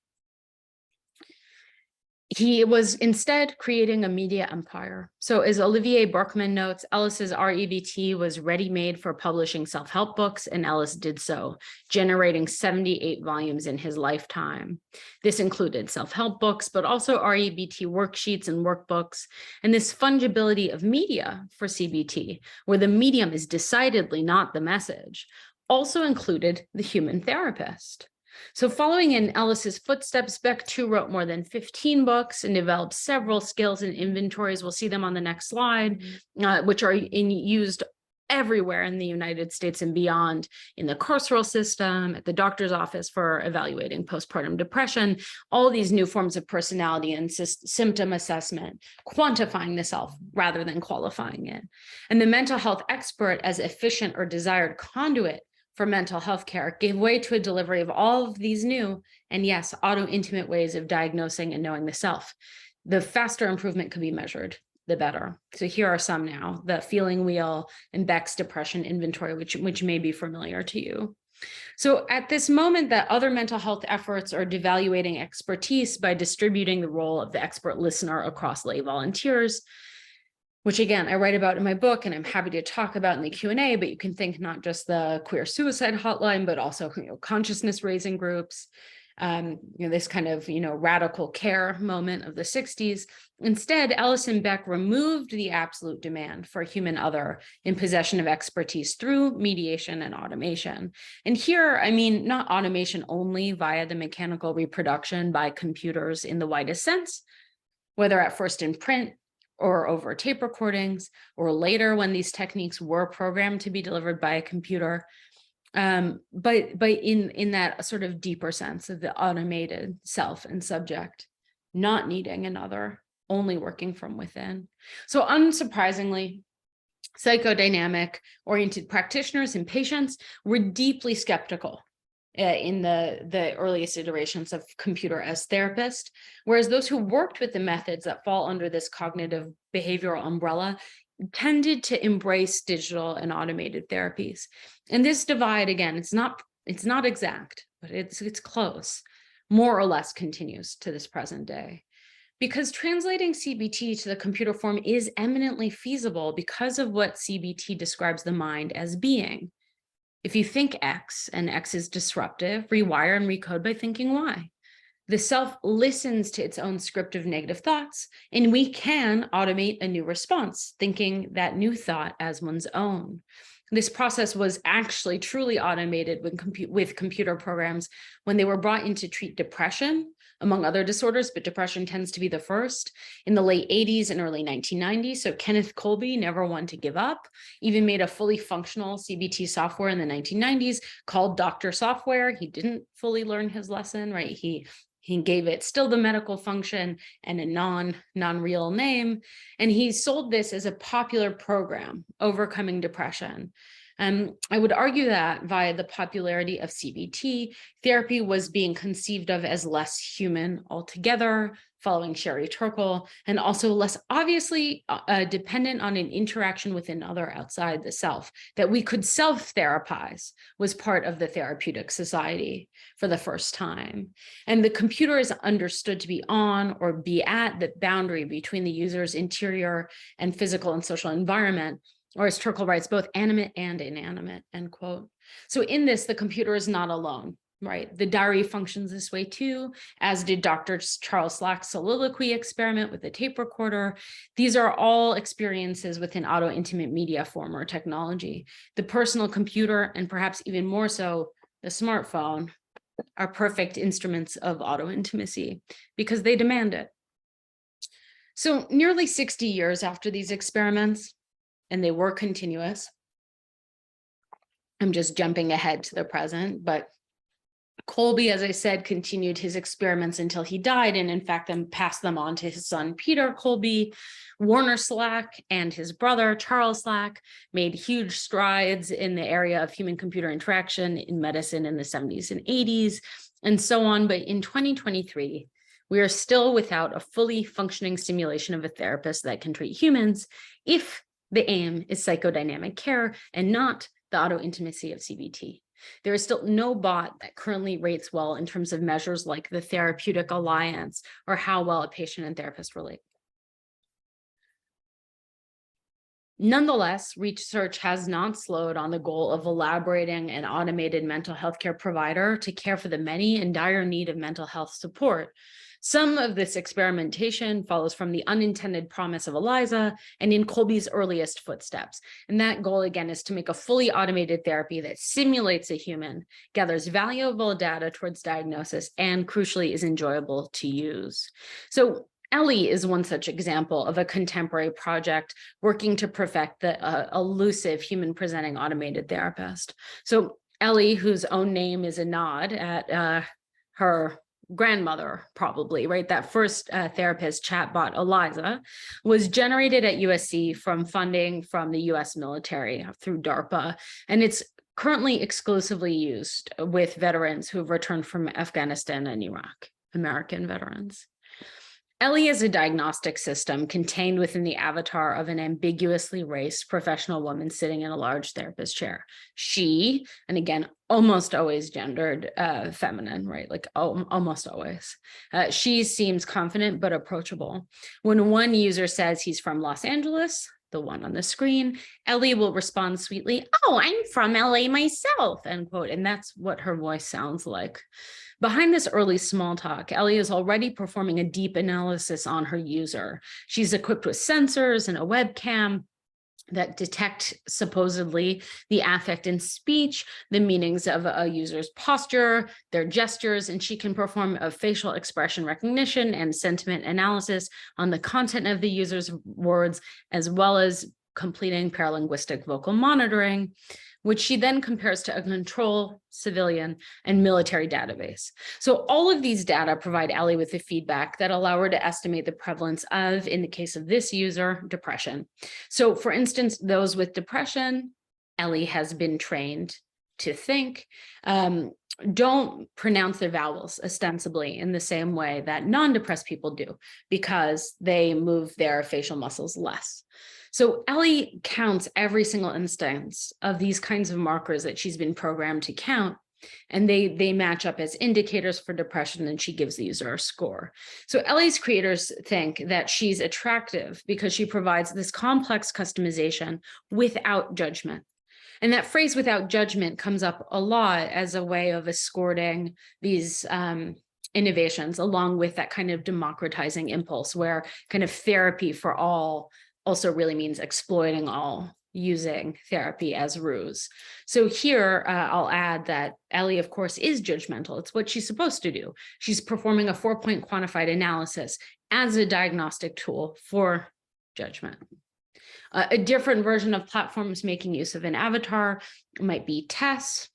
He was instead creating a media empire. So as Olivier Berkman notes, Ellis's REBT was ready-made for publishing self-help books, and Ellis did so, generating 78 volumes in his lifetime. This included self-help books, but also REBT worksheets and workbooks, and this fungibility of media for CBT, where the medium is decidedly not the message, also included the human therapist. So following in Ellis's footsteps, Beck too wrote more than 15 books and developed several skills and inventories. We'll see them on the next slide, which are used everywhere in the United States and beyond, in the carceral system, at the doctor's office for evaluating postpartum depression, all these new forms of personality and symptom assessment, quantifying the self rather than qualifying it. And the mental health expert as efficient or desired conduit for mental health care gave way to a delivery of all of these new and yes, auto-intimate ways of diagnosing and knowing the self. The faster improvement could be measured, the better. So here are some now: the feeling wheel and Beck's depression inventory, which may be familiar to you. So at this moment that other mental health efforts are devaluating expertise by distributing the role of the expert listener across lay volunteers, which again, I write about in my book and I'm happy to talk about in the Q&A, but you can think not just the queer suicide hotline, but also consciousness raising groups, this kind of radical care moment of the 60s. Instead, Ellis and Beck removed the absolute demand for a human other in possession of expertise through mediation and automation. And here, I mean, not automation only via the mechanical reproduction by computers in the widest sense, whether at first in print, or over tape recordings, or later when these techniques were programmed to be delivered by a computer, but in that sort of deeper sense of the automated self and subject, not needing another, only working from within. So unsurprisingly, psychodynamic-oriented practitioners and patients were deeply skeptical in the earliest iterations of computer as therapist, whereas those who worked with the methods that fall under this cognitive behavioral umbrella tended to embrace digital and automated therapies. And this divide, again, it's not exact, but it's close, more or less continues to this present day. Because translating CBT to the computer form is eminently feasible because of what CBT describes the mind as being. If you think X and X is disruptive, rewire and recode by thinking Y. The self listens to its own script of negative thoughts, and we can automate a new response, thinking that new thought as one's own. This process was actually truly automated with computer programs when they were brought in to treat depression, among other disorders, but depression tends to be the first in the late 80s and early 1990s. So Kenneth Colby, never one to give up, even made a fully functional CBT software in the 1990s called Doctor Software. He didn't fully learn his lesson, right? He gave it still the medical function and a non-real name. And he sold this as a popular program, overcoming depression. I would argue that via the popularity of CBT, therapy was being conceived of as less human altogether, following Sherry Turkle, and also less obviously dependent on an interaction with another outside the self. That we could self-therapize was part of the therapeutic society for the first time. And the computer is understood to be on or be at the boundary between the user's interior and physical and social environment, or as Turkle writes, both animate and inanimate, end quote. So in this, the computer is not alone, right? The diary functions this way too, as did Dr. Charles Slack's soliloquy experiment with the tape recorder. These are all experiences within auto-intimate media form or technology. The personal computer, and perhaps even more so, the smartphone, are perfect instruments of auto-intimacy because they demand it. So nearly 60 years after these experiments, and they were continuous. I'm just jumping ahead to the present, but Colby, as I said, continued his experiments until he died, and in fact, then passed them on to his son, Peter Colby. Warner Slack and his brother, Charles Slack, made huge strides in the area of human-computer interaction in medicine in the 70s and 80s, and so on. But in 2023, we are still without a fully functioning simulation of a therapist that can treat humans if the aim is psychodynamic care and not the auto-intimacy of CBT. There is still no bot that currently rates well in terms of measures like the therapeutic alliance or how well a patient and therapist relate. Nonetheless, research has not slowed on the goal of elaborating an automated mental health care provider to care for the many in dire need of mental health support. Some of this experimentation follows from the unintended promise of Eliza and in Colby's earliest footsteps. And that goal, again, is to make a fully automated therapy that simulates a human, gathers valuable data towards diagnosis, and crucially is enjoyable to use. So Ellie is one such example of a contemporary project working to perfect the elusive human-presenting automated therapist. So Ellie, whose own name is a nod at her grandmother, probably, right? That first therapist chatbot, Eliza, was generated at USC from funding from the US military through DARPA, and it's currently exclusively used with veterans who have returned from Afghanistan and Iraq, American veterans. Ellie is a diagnostic system contained within the avatar of an ambiguously raced professional woman sitting in a large therapist chair. She, and again, almost always gendered feminine, right? Like almost always. She seems confident but approachable. When one user says he's from Los Angeles, the one on the screen, Ellie will respond sweetly, "Oh, I'm from LA myself," end quote. And that's what her voice sounds like. Behind this early small talk, Ellie is already performing a deep analysis on her user. She's equipped with sensors and a webcam that detect supposedly the affect in speech, the meanings of a user's posture, their gestures, and she can perform a facial expression recognition and sentiment analysis on the content of the user's words, as well as completing paralinguistic vocal monitoring, which she then compares to a control, civilian, and military database. So all of these data provide Ellie with the feedback that allow her to estimate the prevalence of, in the case of this user, depression. So for instance, those with depression, Ellie has been trained to think, don't pronounce their vowels ostensibly in the same way that non-depressed people do, because they move their facial muscles less. So Ellie counts every single instance of these kinds of markers that she's been programmed to count, and they match up as indicators for depression, and she gives the user a score. So Ellie's creators think that she's attractive because she provides this complex customization without judgment. And that phrase "without judgment" comes up a lot as a way of escorting these innovations, along with that kind of democratizing impulse where kind of therapy for all also really means exploiting all using therapy as ruse. So here, I'll add that Ellie, of course, is judgmental. It's what she's supposed to do. She's performing a 4-point quantified analysis as a diagnostic tool for judgment. A different version of platforms making use of an avatar might be Tess,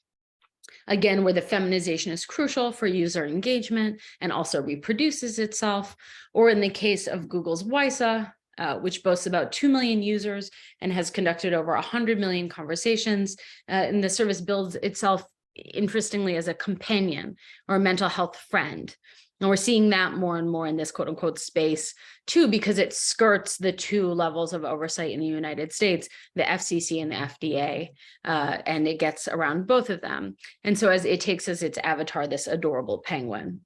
again, where the feminization is crucial for user engagement and also reproduces itself, or in the case of Google's Wysa, which boasts about 2 million users and has conducted over 100 million conversations. And the service builds itself, interestingly, as a companion or a mental health friend. And we're seeing that more and more in this quote unquote space too, because it skirts the 2 levels of oversight in the United States, the FCC and the FDA, and it gets around both of them. And so as it takes as its avatar, this adorable penguin.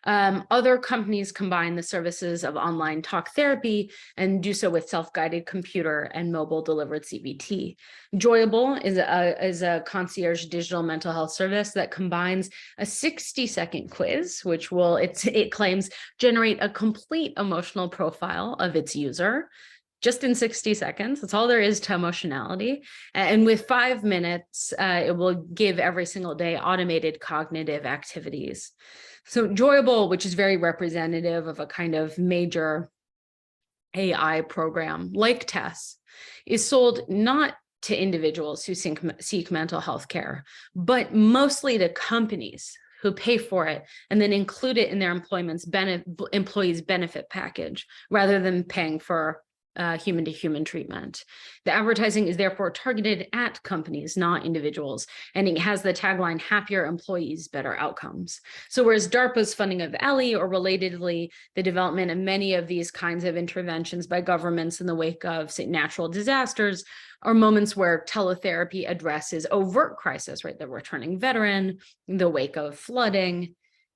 Other companies combine the services of online talk therapy and do so with self-guided computer and mobile delivered CBT. Joyable is a concierge digital mental health service that combines a 60-second quiz, which will, it claims, generate a complete emotional profile of its user, just in 60 seconds. That's all there is to emotionality. And with 5 minutes, it will give every single day automated cognitive activities. So Joyable, which is very representative of a kind of major AI program like Tess, is sold not to individuals who seek mental health care, but mostly to companies who pay for it and then include it in their employees' benefit package rather than paying for human-to-human treatment. The advertising is therefore targeted at companies, not individuals, and it has the tagline, happier employees, better outcomes. So whereas DARPA's funding of Ellie, or relatedly, the development of many of these kinds of interventions by governments in the wake of, say, natural disasters, are moments where teletherapy addresses overt crisis, right? The returning veteran, the wake of flooding.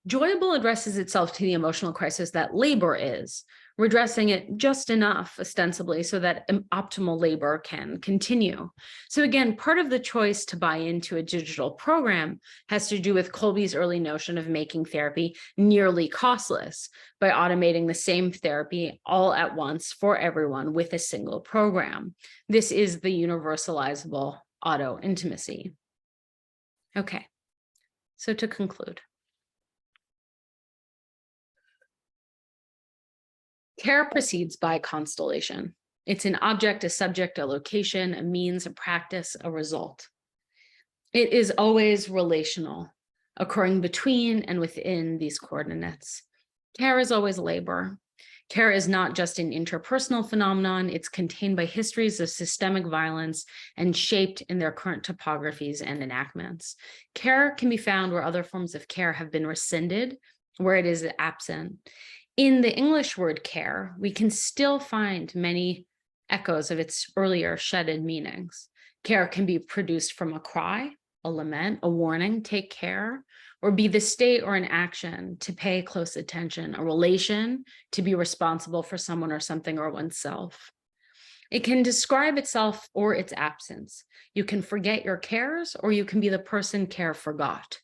Joyable addresses itself to the emotional crisis that labor is, redressing it just enough, ostensibly, so that optimal labor can continue. So again, part of the choice to buy into a digital program has to do with Kolbe's early notion of making therapy nearly costless by automating the same therapy all at once for everyone with a single program. This is the universalizable auto intimacy. Okay, so to conclude. Care proceeds by constellation. It's an object, a subject, a location, a means, a practice, a result. It is always relational, occurring between and within these coordinates. Care is always labor. Care is not just an interpersonal phenomenon. It's contained by histories of systemic violence and shaped in their current topographies and enactments. Care can be found where other forms of care have been rescinded, where it is absent. In the English word care, we can still find many echoes of its earlier shedded meanings. Care can be produced from a cry, a lament, a warning, take care, or be the state or an action to pay close attention, a relation to be responsible for someone or something or oneself. It can describe itself or its absence. You can forget your cares, or you can be the person care forgot.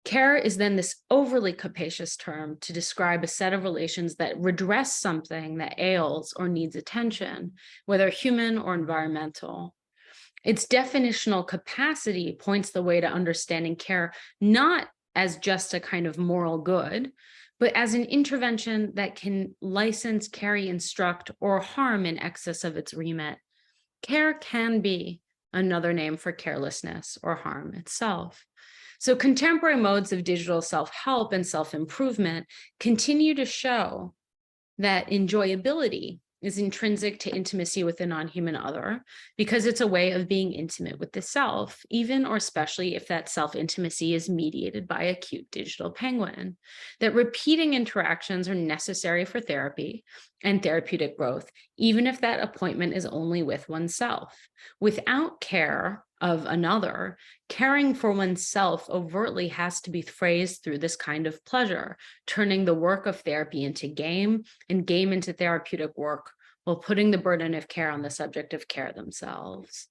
Care is then this overly capacious term to describe a set of relations that redress something that ails or needs attention, whether human or environmental. Its definitional capacity points the way to understanding care not as just a kind of moral good, but as an intervention that can license, carry, instruct, or harm in excess of its remit. Care can be another name for carelessness or harm itself. So contemporary modes of digital self-help and self-improvement continue to show that enjoyability is intrinsic to intimacy with a non-human other, because it's a way of being intimate with the self, even or especially if that self-intimacy is mediated by a cute digital penguin. That repeating interactions are necessary for therapy and therapeutic growth, even if that appointment is only with oneself. Without care of another, caring for oneself overtly has to be phrased through this kind of pleasure, turning the work of therapy into game and game into therapeutic work, while putting the burden of care on the subject of care themselves.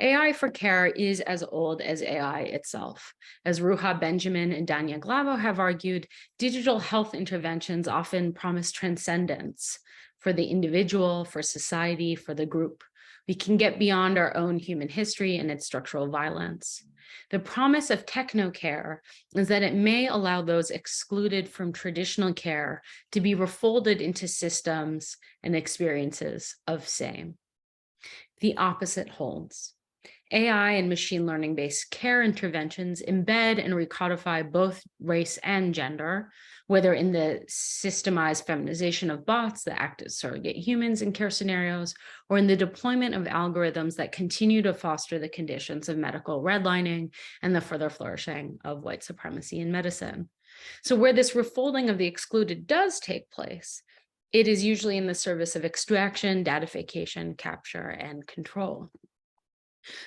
AI for care is as old as AI itself. As Ruha Benjamin and Dania Glavo have argued, digital health interventions often promise transcendence for the individual, for society, for the group. We can get beyond our own human history and its structural violence. The promise of techno-care is that it may allow those excluded from traditional care to be refolded into systems and experiences of same. The opposite holds. AI and machine learning-based care interventions embed and recodify both race and gender, whether in the systemized feminization of bots that act as surrogate humans in care scenarios, or in the deployment of algorithms that continue to foster the conditions of medical redlining and the further flourishing of white supremacy in medicine. So where this refolding of the excluded does take place, it is usually in the service of extraction, datification, capture, and control.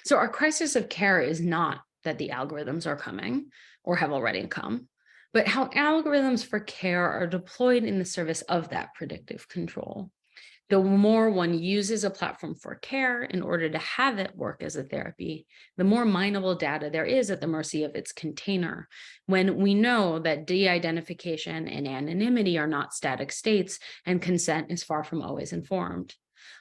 So our crisis of care is not that the algorithms are coming or have already come, but how algorithms for care are deployed in the service of that predictive control. The more one uses a platform for care in order to have it work as a therapy, the more mineable data there is at the mercy of its container. When we know that de-identification and anonymity are not static states and consent is far from always informed.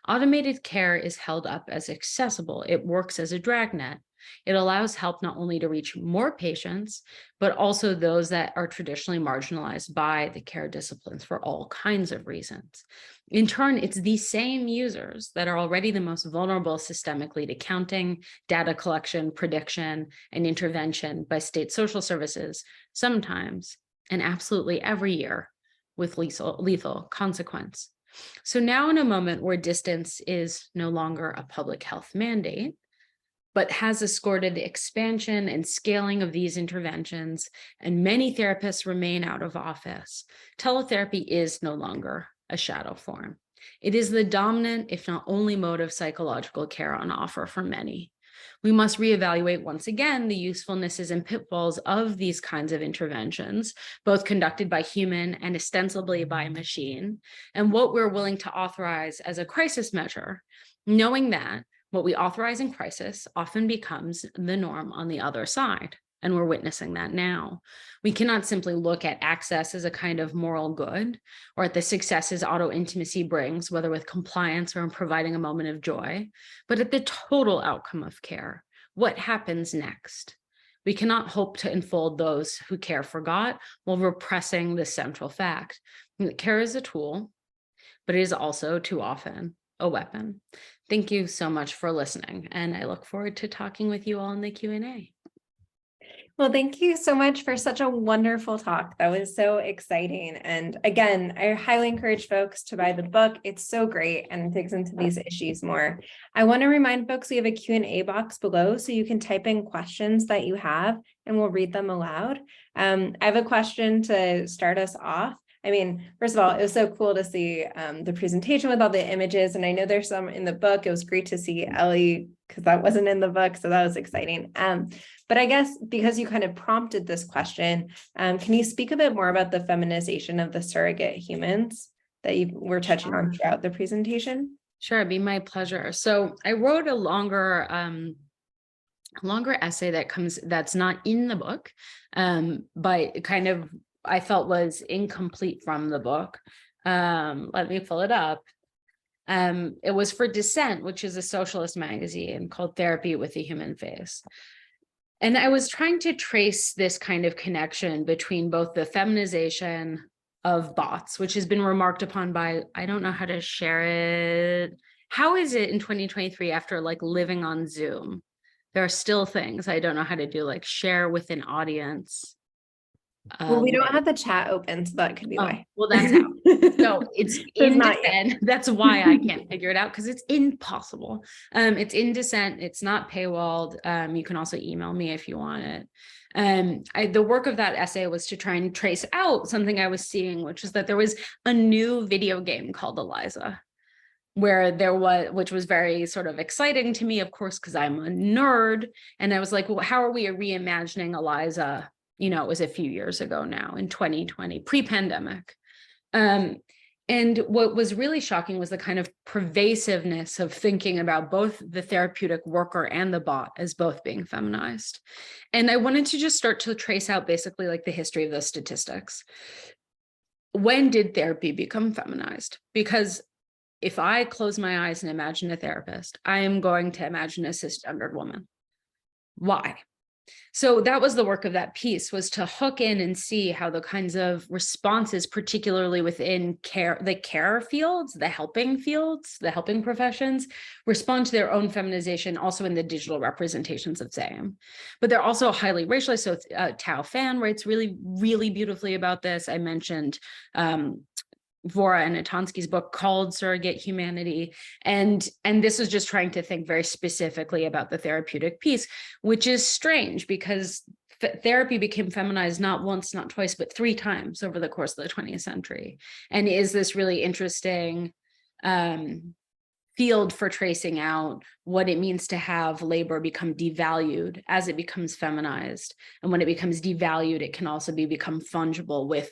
Automated care is held up as accessible. It works as a dragnet. It allows help not only to reach more patients, but also those that are traditionally marginalized by the care disciplines for all kinds of reasons. In turn, it's these same users that are already the most vulnerable systemically to counting, data collection, prediction, and intervention by state social services, sometimes and absolutely every year with lethal consequence. So now in a moment where distance is no longer a public health mandate, but has escorted the expansion and scaling of these interventions, and many therapists remain out of office, teletherapy is no longer a shadow form. It is the dominant, if not only, mode of psychological care on offer for many. We must reevaluate once again the usefulnesses and pitfalls of these kinds of interventions, both conducted by human and ostensibly by machine, and what we're willing to authorize as a crisis measure, knowing that what we authorize in crisis often becomes the norm on the other side, and we're witnessing that now. We cannot simply look at access as a kind of moral good, or at the successes auto-intimacy brings, whether with compliance or in providing a moment of joy, but at the total outcome of care. What happens next? We cannot hope to enfold those who care forgot while repressing this central fact. Care is a tool, but it is also too often a weapon. Thank you so much for listening, and I look forward to talking with you all in the Q&A. Well, thank you so much for such a wonderful talk. That was so exciting. And again, I highly encourage folks to buy the book. It's so great and digs into these issues more. I want to remind folks we have a Q&A box below, so you can type in questions that you have and we'll read them aloud. I have a question to start us off. I mean, first of all, it was so cool to see the presentation with all the images, and I know there's some in the book. It was great to see Ellie, because that wasn't in the book, so that was exciting. But I guess because you kind of prompted this question, can you speak a bit more about the feminization of the surrogate humans that you were touching on throughout the presentation? Sure, it'd be my pleasure. So I wrote a longer essay that's not in the book, but kind of I felt was incomplete from the book. Let me pull it up. It was for Dissent, which is a socialist magazine called Therapy with a Human Face. And I was trying to trace this kind of connection between both the feminization of bots, which has been remarked upon by, I don't know how to share it. How is it in 2023 after like living on Zoom? There are still things I don't know how to do, like share with an audience. Well, we don't have the chat open, so that could be why. Well, that's how. So it's in Dissent. That's why I can't figure it out, because it's impossible. It's in Dissent. It's not paywalled. You can also email me if you want it. The work of that essay was to try and trace out something I was seeing, which is that there was a new video game called Eliza, which was very sort of exciting to me, of course, because I'm a nerd. And I was like, well, how are we reimagining Eliza? You know, it was a few years ago now in 2020, pre-pandemic. And what was really shocking was the kind of pervasiveness of thinking about both the therapeutic worker and the bot as both being feminized. And I wanted to just start to trace out basically like the history of those statistics. When did therapy become feminized? Because if I close my eyes and imagine a therapist, I am going to imagine a cisgendered woman. Why? So that was the work of that piece, was to hook in and see how the kinds of responses, particularly within care, the care fields, the helping professions, respond to their own feminization, also in the digital representations of Zeavin. But they're also highly racialized. So Tao Fan writes really, really beautifully about this. I mentioned Vora and Atansky's book called Surrogate Humanity. And this is just trying to think very specifically about the therapeutic piece, which is strange because therapy became feminized not once, not twice, but 3 times over the course of the 20th century. And is this really interesting field for tracing out what it means to have labor become devalued as it becomes feminized. And when it becomes devalued, it can also become fungible with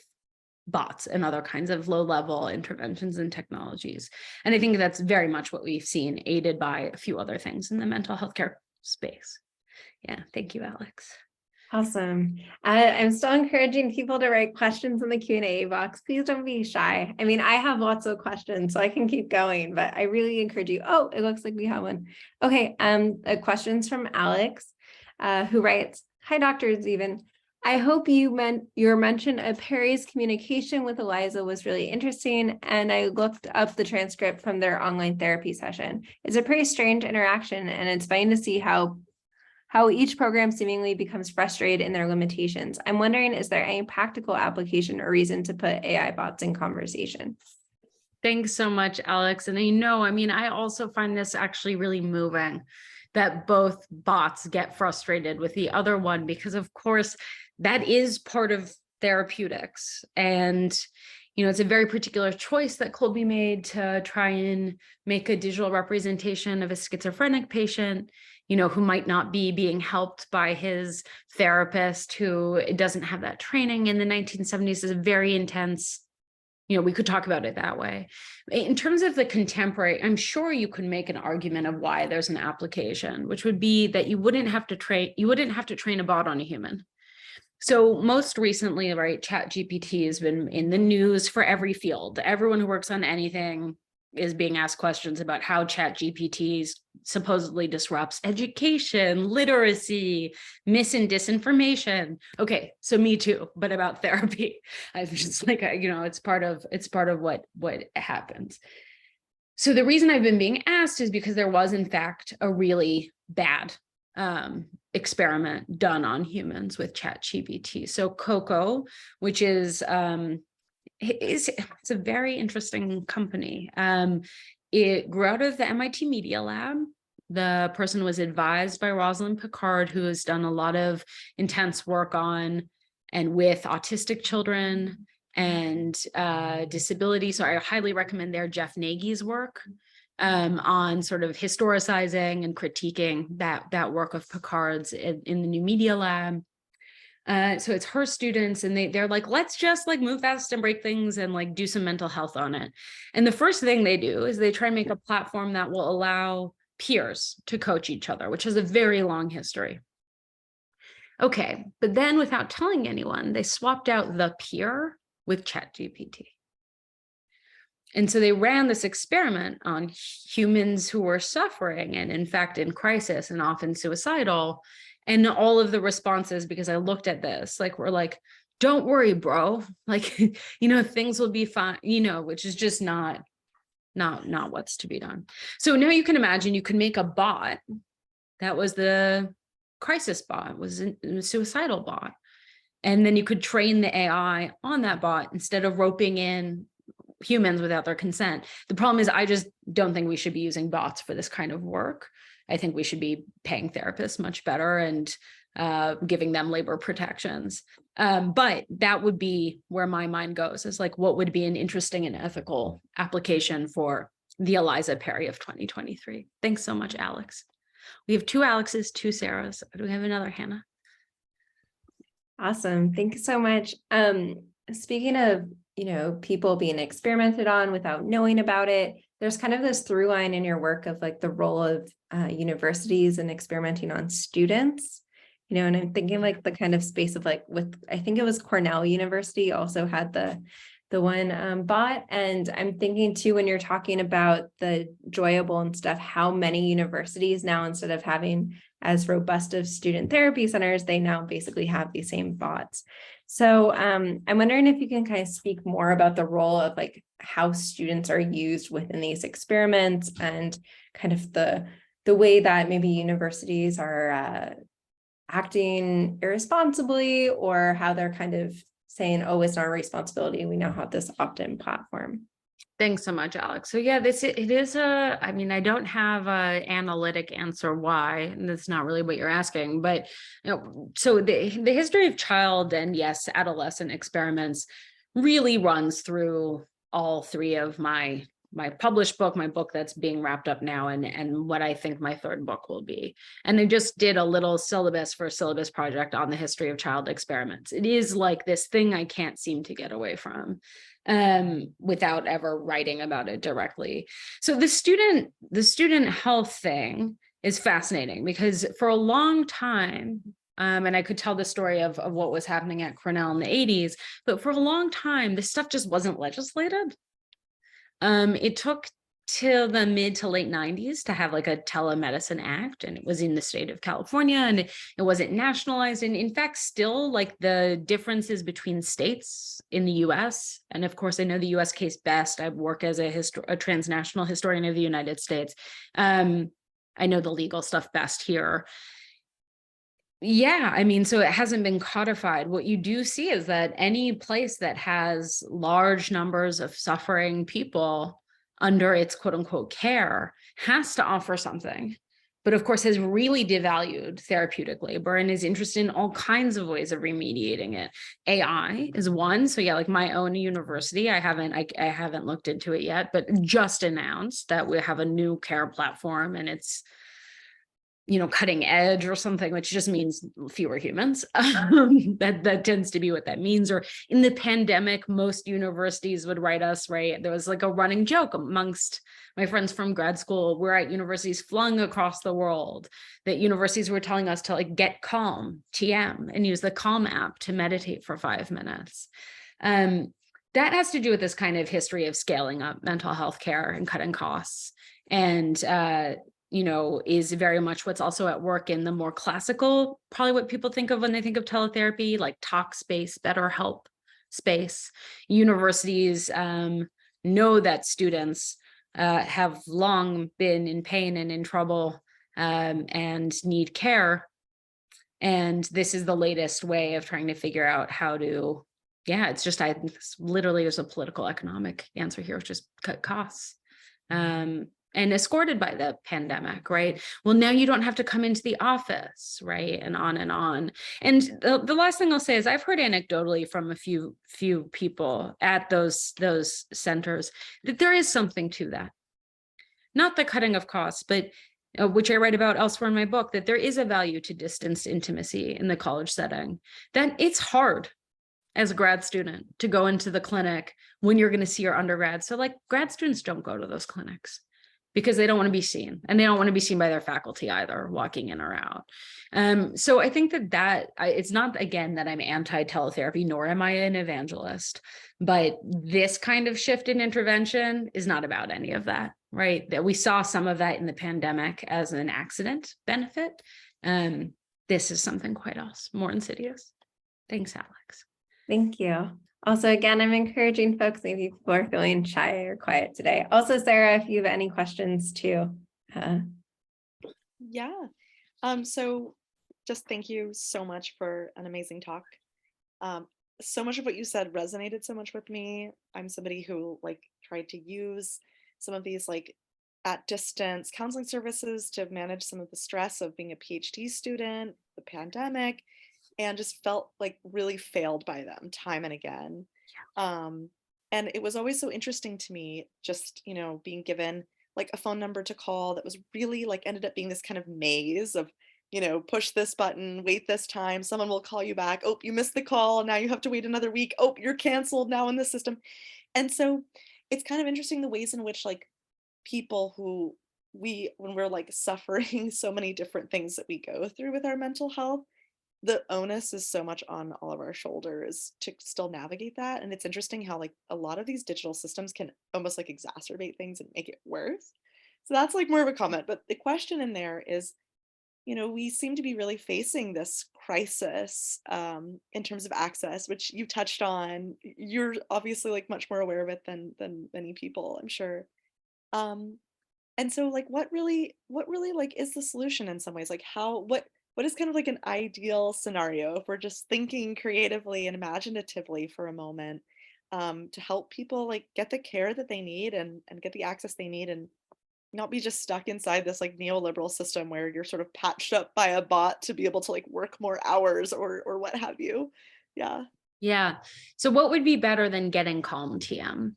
bots and other kinds of low-level interventions and technologies. And I think that's very much what we've seen, aided by a few other things in the mental health care space. Yeah, thank you, Alex. Awesome. I'm still encouraging people to write questions in the Q&A box. Please don't be shy. I mean, I have lots of questions, so I can keep going, but I really encourage you. Oh, it looks like we have one. Okay, questions from Alex, who writes, "Hi, Dr. Zeavin. I hope your mention of Perry's communication with Eliza was really interesting, and I looked up the transcript from their online therapy session. It's a pretty strange interaction, and it's fun to see how each program seemingly becomes frustrated in their limitations. I'm wondering, is there any practical application or reason to put AI bots in conversation?" Thanks so much, Alex. And I also find this actually really moving, that both bots get frustrated with the other one, because of course that is part of therapeutics. And, it's a very particular choice that Colby made to try and make a digital representation of a schizophrenic patient, who might not be being helped by his therapist, who doesn't have that training in the 1970s. Is a very intense, we could talk about it that way. In terms of the contemporary, I'm sure you could make an argument of why there's an application, which would be that you wouldn't have to train a bot on a human. So most recently, right, ChatGPT has been in the news for every field. Everyone who works on anything is being asked questions about how ChatGPT supposedly disrupts education, literacy, mis and disinformation. Okay, so me too, but about therapy. I'm just like, it's part of what happens. So the reason I've been being asked is because there was in fact a really bad experiment done on humans with ChatGPT. So Coco, which is it's a very interesting company. It grew out of the MIT Media Lab. The person was advised by Rosalind Picard, who has done a lot of intense work on and with autistic children and disability. So I highly recommend Jeff Nagy's work on sort of historicizing and critiquing that work of Picard's in the New Media Lab. So it's her students, and they're like, let's just move fast and break things and do some mental health on it. And the first thing they do is they try and make a platform that will allow peers to coach each other, which has a very long history. Okay, but then without telling anyone, they swapped out the peer with ChatGPT. And so they ran this experiment on humans who were suffering and in fact in crisis and often suicidal. And all of the responses, because I looked at this, were like, don't worry, bro. Things will be fine, which is just not what's to be done. So now you can imagine you can make a bot that was the crisis bot, was a suicidal bot. And then you could train the AI on that bot instead of roping in humans without their consent. The problem is I just don't think we should be using bots for this kind of work. I think we should be paying therapists much better and giving them labor protections. But that would be where my mind goes, is what would be an interesting and ethical application for the Eliza Perry of 2023. Thanks so much, Alex. We have 2 Alexes, 2 Sarahs. Do we have another Hannah? Awesome. Thank you so much. Speaking of, people being experimented on without knowing about it, there's kind of this through line in your work of the role of universities and experimenting on students, and I'm thinking the kind of space of with, I think it was Cornell University also had the one bot. And I'm thinking too, when you're talking about the joyable and stuff, how many universities now, instead of having as robust of student therapy centers, they now basically have these same bots. So I'm wondering if you can kind of speak more about the role of like how students are used within these experiments and kind of the way that maybe universities are acting irresponsibly, or how they're kind of saying, oh, it's not our responsibility, we now have this opt-in platform. Thanks so much, Alex. So yeah, it is I mean, I don't have a analytic answer why, and that's not really what you're asking, but so the history of child and yes, adolescent experiments really runs through all three of my published book, my book that's being wrapped up now, and what I think my third book will be. And I just did a little syllabus for a syllabus project on the history of child experiments. It is like this thing I can't seem to get away from without ever writing about it directly. So the student health thing is fascinating because for a long time, and I could tell the story of what was happening at Cornell in the 80s, but for a long time, this stuff just wasn't legislated. It took till the mid to late 90s to have like a telemedicine act, and it was in the state of California, and it wasn't nationalized. And in fact, still like the differences between states in the US, and of course, I know the US case best. I work as a transnational historian of the United States. I know the legal stuff best here. Yeah, I mean, so it hasn't been codified. What you do see is that any place that has large numbers of suffering people under its quote unquote care has to offer something, but of course has really devalued therapeutic labor and is interested in all kinds of ways of remediating it. AI is one. So yeah, like my own university, I haven't looked into it yet, but just announced that we have a new care platform, and it's cutting edge or something, which just means fewer humans. That tends to be what that means. Or in the pandemic, most universities would write us, right? There was like a running joke amongst my friends from grad school. We're at universities flung across the world that universities were telling us to like get Calm, TM, and use the Calm app to meditate for 5 minutes. That has to do with this kind of history of scaling up mental health care and cutting costs. And is very much what's also at work in the more classical, probably what people think of when they think of teletherapy, like talk space, BetterHelp space. Universities know that students have long been in pain and in trouble and need care. And this is the latest way of trying to figure out how to, it's just, literally there's a political economic answer here, which is cut costs. And escorted by the pandemic, right? Well, now you don't have to come into the office, right? And on and on. And the last thing I'll say is I've heard anecdotally from a few people at those centers that there is something to that. Not the cutting of costs, but which I write about elsewhere in my book, that there is a value to distanced intimacy in the college setting. That it's hard as a grad student to go into the clinic when you're going to see your undergrad. So like grad students don't go to those clinics because they don't want to be seen, and they don't want to be seen by their faculty either, walking in or out. So I think that it's not, again, that I'm anti-teletherapy, nor am I an evangelist, but this kind of shift in intervention is not about any of that, right? That we saw some of that in the pandemic as an accident benefit. This is something quite else, more insidious. Thanks, Alex. Thank you. Also, again, I'm encouraging folks, maybe people are feeling shy or quiet today. Also, Sarah, if you have any questions too. Yeah. So just thank you so much for an amazing talk. So much of what you said resonated so much with me. I'm somebody who tried to use some of these at distance counseling services to manage some of the stress of being a PhD student, the pandemic, and just felt really failed by them time and again. And it was always so interesting to me, just, being given a phone number to call that was really ended up being this kind of maze of, push this button, wait this time, someone will call you back. Oh, you missed the call. Now you have to wait another week. Oh, you're canceled now in the system. And so it's kind of interesting the ways in which people who when we're suffering so many different things that we go through with our mental health, the onus is so much on all of our shoulders to still navigate that. And it's interesting how like a lot of these digital systems can almost like exacerbate things and make it worse. So that's like more of a comment. But the question in there is, we seem to be really facing this crisis in terms of access, which you touched on. You're obviously like much more aware of it than many people, I'm sure. Um, and so like what really like is the solution in some ways? Like what is kind of like an ideal scenario if we're just thinking creatively and imaginatively for a moment, to help people like get the care that they need and get the access they need and not be just stuck inside this like neoliberal system where you're sort of patched up by a bot to be able to like work more hours or what have you. Yeah. Yeah. So what would be better than getting calm, TM?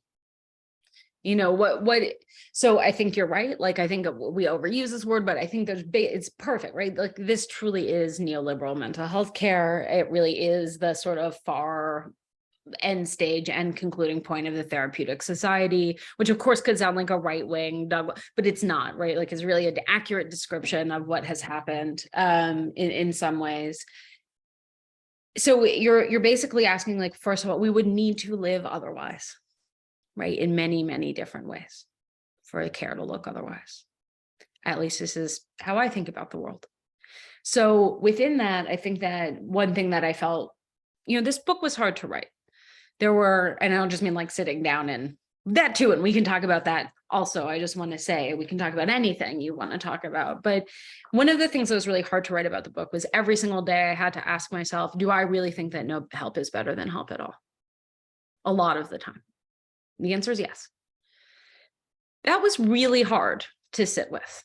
So I think you're right. Like, I think we overuse this word, but I think it's perfect, right? Like, this truly is neoliberal mental health care. It really is the sort of far end stage and concluding point of the therapeutic society, which of course could sound like a right wing, but it's not, right? Like, it's really an accurate description of what has happened in some ways. So you're basically asking, like, first of all, we would need to live otherwise, right? In many, many different ways for the care to look otherwise. At least this is how I think about the world. So within that, I think that one thing that I felt, this book was hard to write. There were, and I don't just mean like sitting down and that too, and we can talk about that also. I just want to say, we can talk about anything you want to talk about. But one of the things that was really hard to write about the book was every single day I had to ask myself, do I really think that no help is better than help at all? A lot of the time. The answer is yes. That was really hard to sit with.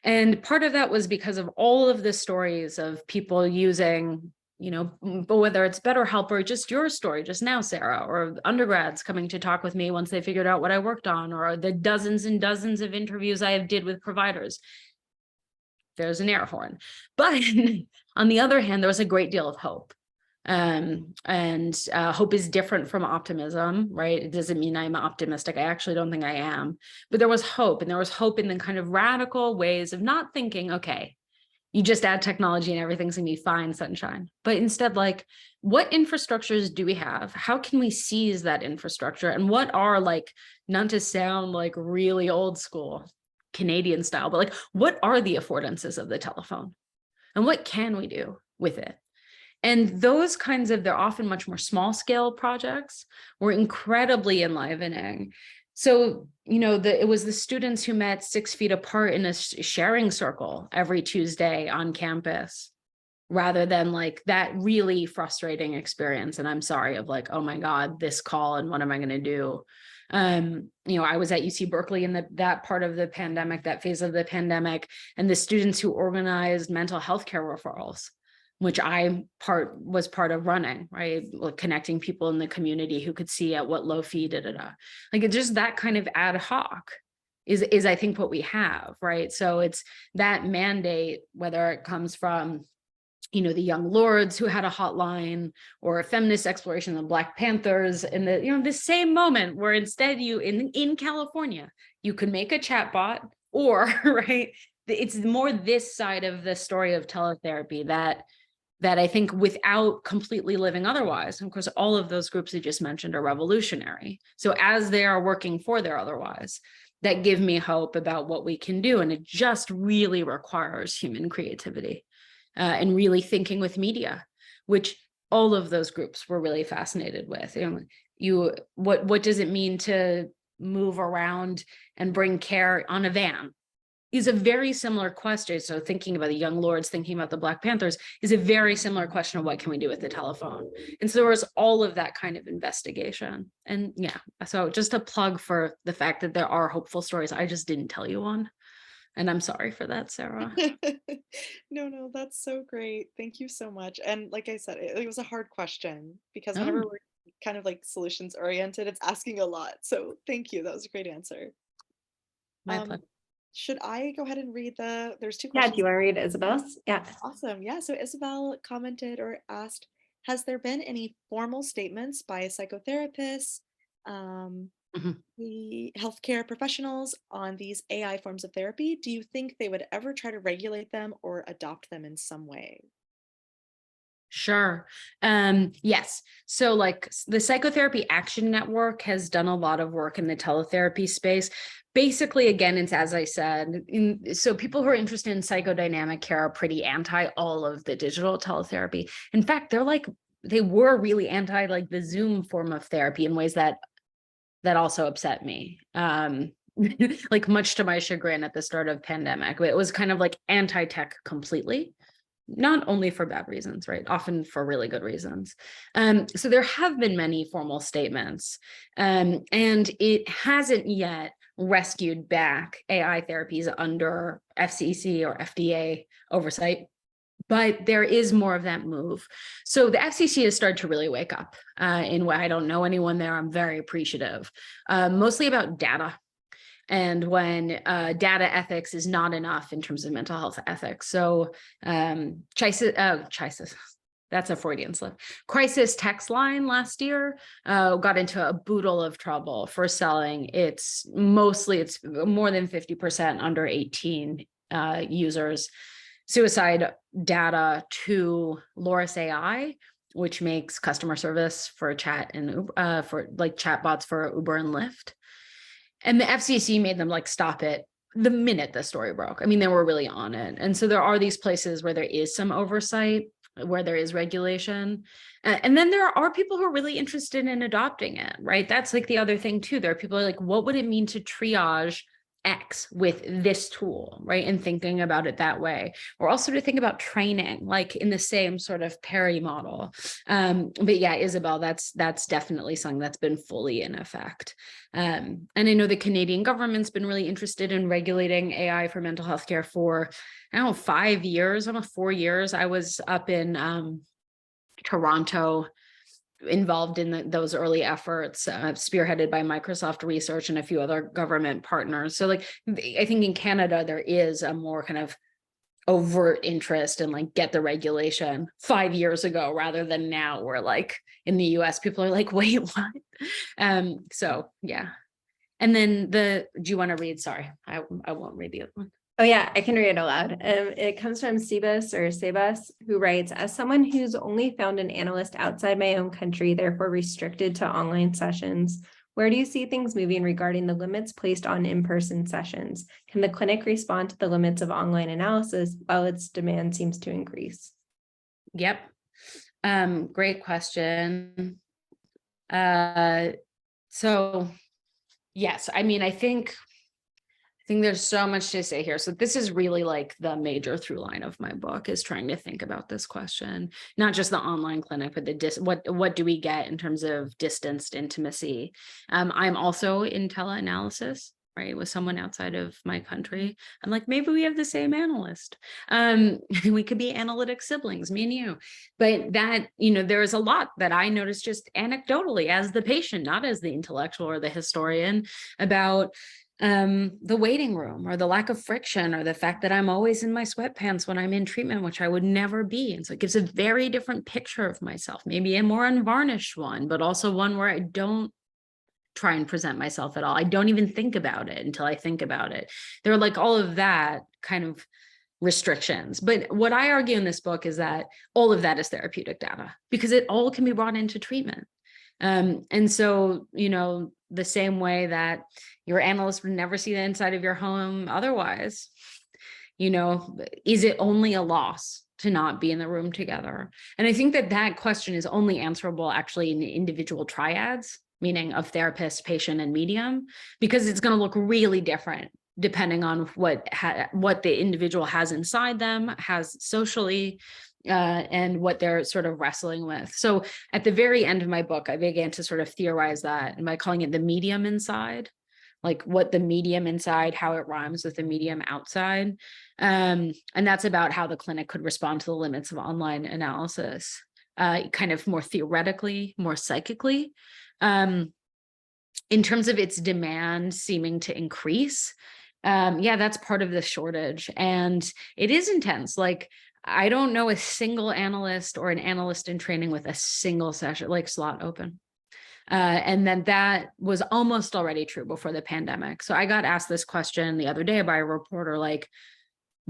And part of that was because of all of the stories of people using, but whether it's BetterHelp or just your story just now, Sarah, or undergrads coming to talk with me once they figured out what I worked on, or the dozens and dozens of interviews I have did with providers. There's an air horn. But on the other hand, there was a great deal of hope. And hope is different from optimism, right? It doesn't mean I'm optimistic. I actually don't think I am. But there was hope, and there was hope in the kind of radical ways of not thinking, okay, you just add technology and everything's gonna be fine, sunshine. But instead, like, what infrastructures do we have? How can we seize that infrastructure? And what are, like, not to sound like really old school Canadian style, but like, what are the affordances of the telephone? And what can we do with it? And those kinds of, they're often much more small scale projects, were incredibly enlivening. So, it was the students who met 6 feet apart in a sharing circle every Tuesday on campus, rather than like that really frustrating experience. And I'm sorry of like, oh my God, this call and what am I going to do? I was at UC Berkeley in that part of the pandemic, that phase of the pandemic, and the students who organized mental health care referrals, which I was part of running, right? Like connecting people in the community who could see at what low fee, Like, it's just that kind of ad hoc is I think what we have, right? So it's that mandate, whether it comes from, the Young Lords who had a hotline, or a feminist exploration of the Black Panthers, and the same moment where instead in California, you could make a chatbot, or right, it's more this side of the story of teletherapy that I think, without completely living otherwise. And of course, all of those groups you just mentioned are revolutionary. So as they are working for their otherwise, that give me hope about what we can do. And it just really requires human creativity and really thinking with media, which all of those groups were really fascinated with. What does it mean to move around and bring care on a van? Is a very similar question. So thinking about the Young Lords, thinking about the Black Panthers, is a very similar question of what can we do with the telephone? And so there was all of that kind of investigation. And yeah, so just a plug for the fact that there are hopeful stories. I just didn't tell you one. And I'm sorry for that, Sarah. No, that's so great. Thank you so much. And like I said, it was a hard question because whenever we're kind of like solutions oriented, it's asking a lot. So thank you. That was a great answer. My pleasure. Should I go ahead and read there's 2 Yeah, questions. do you want to read Isabel's? Yeah. Awesome. Yeah. So Isabel commented or asked, has there been any formal statements by psychotherapists, the healthcare professionals on these AI forms of therapy? Do you think they would ever try to regulate them or adopt them in some way? Sure. Yes. So like the Psychotherapy Action Network has done a lot of work in the teletherapy space. Basically, again, it's as I said, so people who are interested in psychodynamic care are pretty anti all of the digital teletherapy. In fact, they were really anti like the Zoom form of therapy in ways that also upset me. Like much to my chagrin at the start of pandemic, it was kind of like anti-tech completely. Not only for bad reasons, right? Often for really good reasons. So there have been many formal statements, and it hasn't yet rescued back AI therapies under FCC or FDA oversight, but there is more of that move. So the FCC has started to really wake up in what I don't know anyone there. I'm very appreciative, mostly about data. And when data ethics is not enough in terms of mental health ethics. So crisis, that's a Freudian slip. Crisis text line last year got into a boodle of trouble for selling. It's more than 50% under 18 users suicide data to Loris AI, which makes customer service for chat and for like chatbots for Uber and Lyft. And the FCC made them like stop it the minute the story broke. I mean, they were really on it. And so there are these places where there is some oversight, where there is regulation. And then there are people who are really interested in adopting it, right? That's like the other thing too. There are people who are like, what would it mean to triage X with this tool, right? And thinking about it that way, or also to think about training, like in the same sort of Perry model. But yeah, Isabel, that's definitely something that's been fully in effect. And I know the Canadian government's been really interested in regulating AI for mental health care for, I don't know, 5 years, almost 4 years. I was up in Toronto, involved in those early efforts, spearheaded by Microsoft Research and a few other government partners. So like, I think in Canada, there is a more kind of overt interest in like get the regulation 5 years ago, rather than now where like in the US, people are like, wait, what? So yeah. And then do you want to read? Sorry, I won't read the other one. Oh yeah, I can read it aloud. It comes from Sebas, who writes, as someone who's only found an analyst outside my own country, therefore restricted to online sessions, where do you see things moving regarding the limits placed on in-person sessions? Can the clinic respond to the limits of online analysis while its demand seems to increase? Yep. Great question. So yes, I mean, I think there's so much to say here. So this is really like the major through line of my book, is trying to think about this question, not just the online clinic, but what do we get in terms of distanced intimacy? I'm also in teleanalysis, right, with someone outside of my country. I'm like, maybe we have the same analyst. We could be analytic siblings, me and you. But that, there is a lot that I noticed just anecdotally as the patient, not as the intellectual or the historian, about the waiting room, or the lack of friction, or the fact that I'm always in my sweatpants when I'm in treatment, which I would never be. And so it gives a very different picture of myself, maybe a more unvarnished one, but also one where I don't try and present myself at all. I don't even think about it until I think about it. There are like all of that kind of restrictions. But what I argue in this book is that all of that is therapeutic data, because it all can be brought into treatment. And so, the same way that your analyst would never see the inside of your home otherwise, is it only a loss to not be in the room together? And I think that question is only answerable actually in individual triads, meaning of therapist, patient, and medium, because it's going to look really different depending on what the individual has inside them, has socially, and what they're sort of wrestling with. So at the very end of my book, I began to sort of theorize that, and by calling it the medium inside, like what the medium inside, how it rhymes with the medium outside. And that's about how the clinic could respond to the limits of online analysis, kind of more theoretically, more psychically. In terms of its demand seeming to increase, that's part of the shortage. And it is intense. Like, I don't know a single analyst or an analyst in training with a single session, like slot open. And then that was almost already true before the pandemic. So I got asked this question the other day by a reporter, like,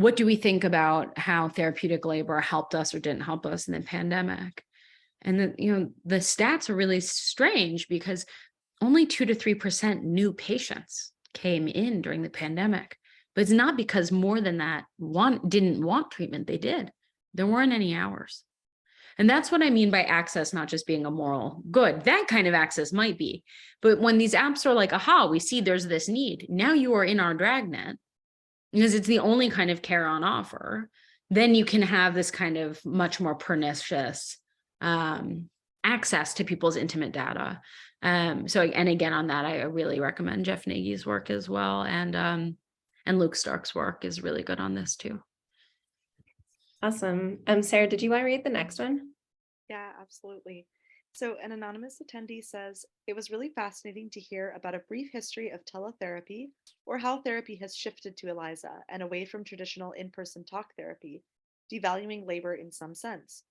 what do we think about how therapeutic labor helped us or didn't help us in the pandemic? And the stats are really strange because only 2 to 3% new patients came in during the pandemic. But it's not because more than that didn't want treatment. They did. There weren't any hours. And that's what I mean by access not just being a moral good. That kind of access might be. But when these apps are like, aha, we see there's this need. Now you are in our dragnet because it's the only kind of care on offer. Then you can have this kind of much more pernicious access to people's intimate data. And again, on that, I really recommend Jeff Nagy's work as well. And Luke Stark's work is really good on this too. Awesome. Sarah, did you want to read the next one? Yeah, absolutely. So an anonymous attendee says, it was really fascinating to hear about a brief history of teletherapy or how therapy has shifted to ELIZA and away from traditional in-person talk therapy, devaluing labor in some sense.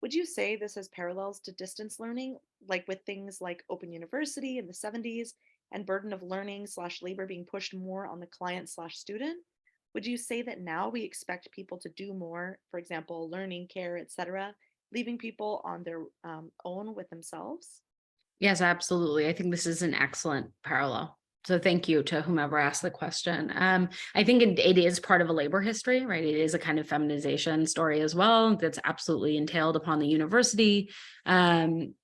Would you say this has parallels to distance learning, like with things like Open University in the 70s and burden of learning / labor being pushed more on the client / student? Would you say that now we expect people to do more, for example, learning, care, etc., leaving people on their own with themselves? Yes, absolutely. I think this is an excellent parallel. So thank you to whomever asked the question. I think it is part of a labor history, right? It is a kind of feminization story as well that's absolutely entailed upon the university. And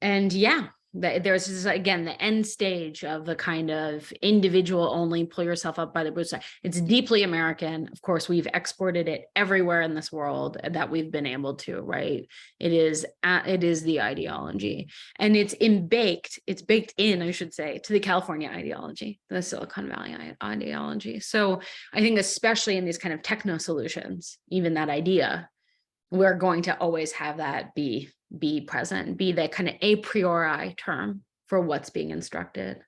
yeah, there's this, again, the end stage of the kind of individual only, pull yourself up by the bootstrap. It's deeply American. Of course, we've exported it everywhere in this world that we've been able to, right? It is the ideology, and it's baked in, I should say, to the California ideology, the Silicon Valley ideology. So I think especially in these kind of techno solutions, even that idea, we're going to always have that be present, be that kind of a priori term for what's being instructed.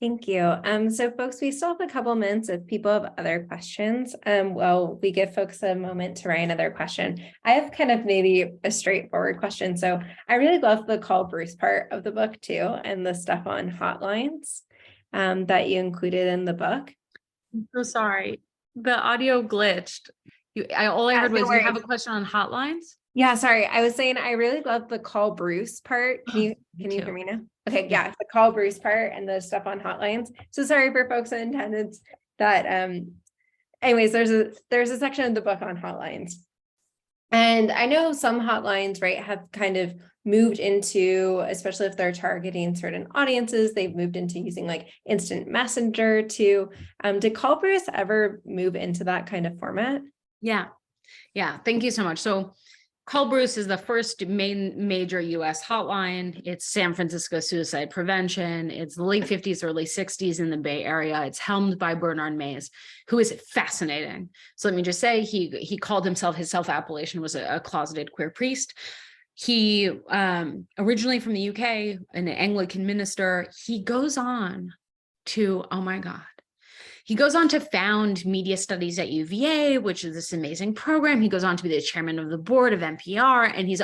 Thank you. So folks, we still have a couple minutes if people have other questions. Well, we give folks a moment to write another question. I have kind of maybe a straightforward question. So I really love the call Bruce part of the book too, and the stuff on hotlines that you included in the book. I'm so sorry. The audio glitched. All I heard was you have a question on hotlines? Yeah, sorry. I was saying I really love the call Bruce part. Can you hear me now? Okay, yeah, the call Bruce part and the stuff on hotlines. So sorry for folks in attendance that anyways, there's a section of the book on hotlines. And I know some hotlines, right, have kind of moved into, especially if they're targeting certain audiences, they've moved into using like instant messenger to did call Bruce ever move into that kind of format? Yeah. Thank you so much. So Call Bruce is the first major US hotline. It's San Francisco suicide prevention. It's the late 50s, early 60s in the Bay Area. It's helmed by Bernard Mays, who is fascinating. So let me just say, he called himself, his self-appellation was a closeted queer priest. He originally from the UK, an Anglican minister. He goes on to, oh my God, he goes on to found media studies at UVA, which is this amazing program. He goes on to be the chairman of the board of NPR, and his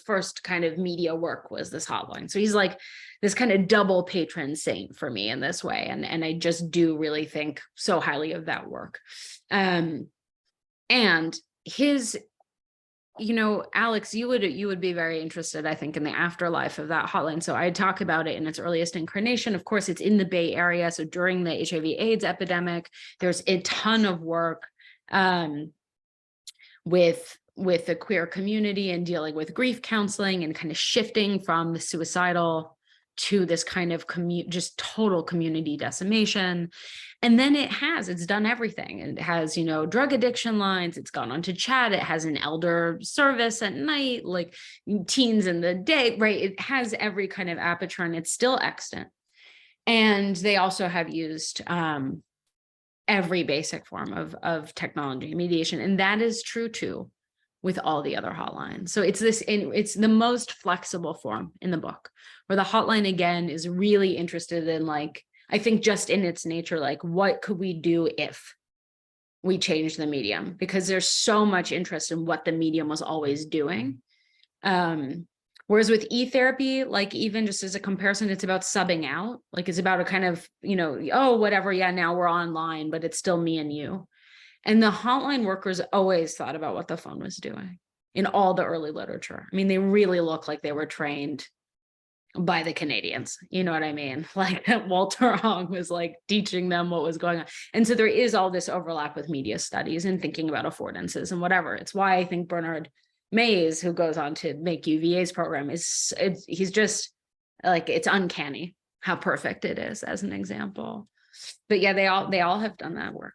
first kind of media work was this hotline. So he's like this kind of double patron saint for me in this way. And I just do really think so highly of that work. And his, Alex, you would be very interested, I think, in the afterlife of that hotline. So I talk about it in its earliest incarnation. Of course, it's in the Bay Area. So during the HIV/AIDS epidemic, there's a ton of work with the queer community and dealing with grief counseling and kind of shifting from the suicidal to this kind of just total community decimation. And then it's done everything. It has, drug addiction lines. It's gone on to chat. It has an elder service at night, like teens in the day, right? It has every kind of aperture, and it's still extant. And they also have used every basic form of technology mediation. And that is true too with all the other hotlines. So it's the most flexible form in the book, where the hotline again is really interested in, like, I think just in its nature, like, what could we do if we change the medium? Because there's so much interest in what the medium was always doing. Whereas with e-therapy, like even just as a comparison, it's about subbing out. Like it's about a kind of, oh, whatever. Yeah, now we're online, but it's still me and you. And the hotline workers always thought about what the phone was doing in all the early literature. I mean, they really look like they were trained by the Canadians. You know what I mean? Like Walter Hong was like teaching them what was going on. And so there is all this overlap with media studies and thinking about affordances and whatever. It's why I think Bernard Mays, who goes on to make UVA's program, he's just like, it's uncanny how perfect it is as an example. But yeah, they all have done that work.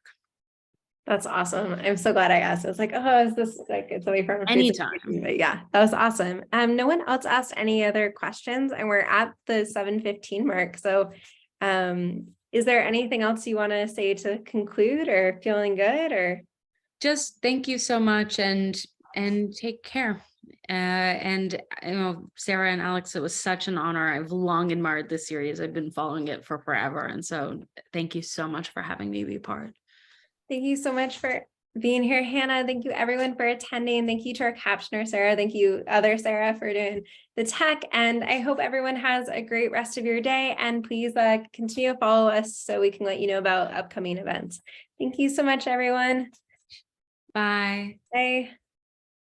That's awesome. I'm so glad I asked. I was like, oh, is this like it's away from a Anytime. presentation? But yeah, that was awesome. No one else asked any other questions, and we're at the 7:15 mark. So is there anything else you want to say to conclude, or feeling good, or just thank you so much and take care. And Sarah and Alex, it was such an honor. I've long admired this series. I've been following it for forever. And so thank you so much for having me be part. Thank you so much for being here, Hannah. Thank you everyone for attending. Thank you to our captioner, Sarah. Thank you, other Sarah, for doing the tech. And I hope everyone has a great rest of your day. And please continue to follow us so we can let you know about upcoming events. Thank you so much, everyone. Bye. Bye.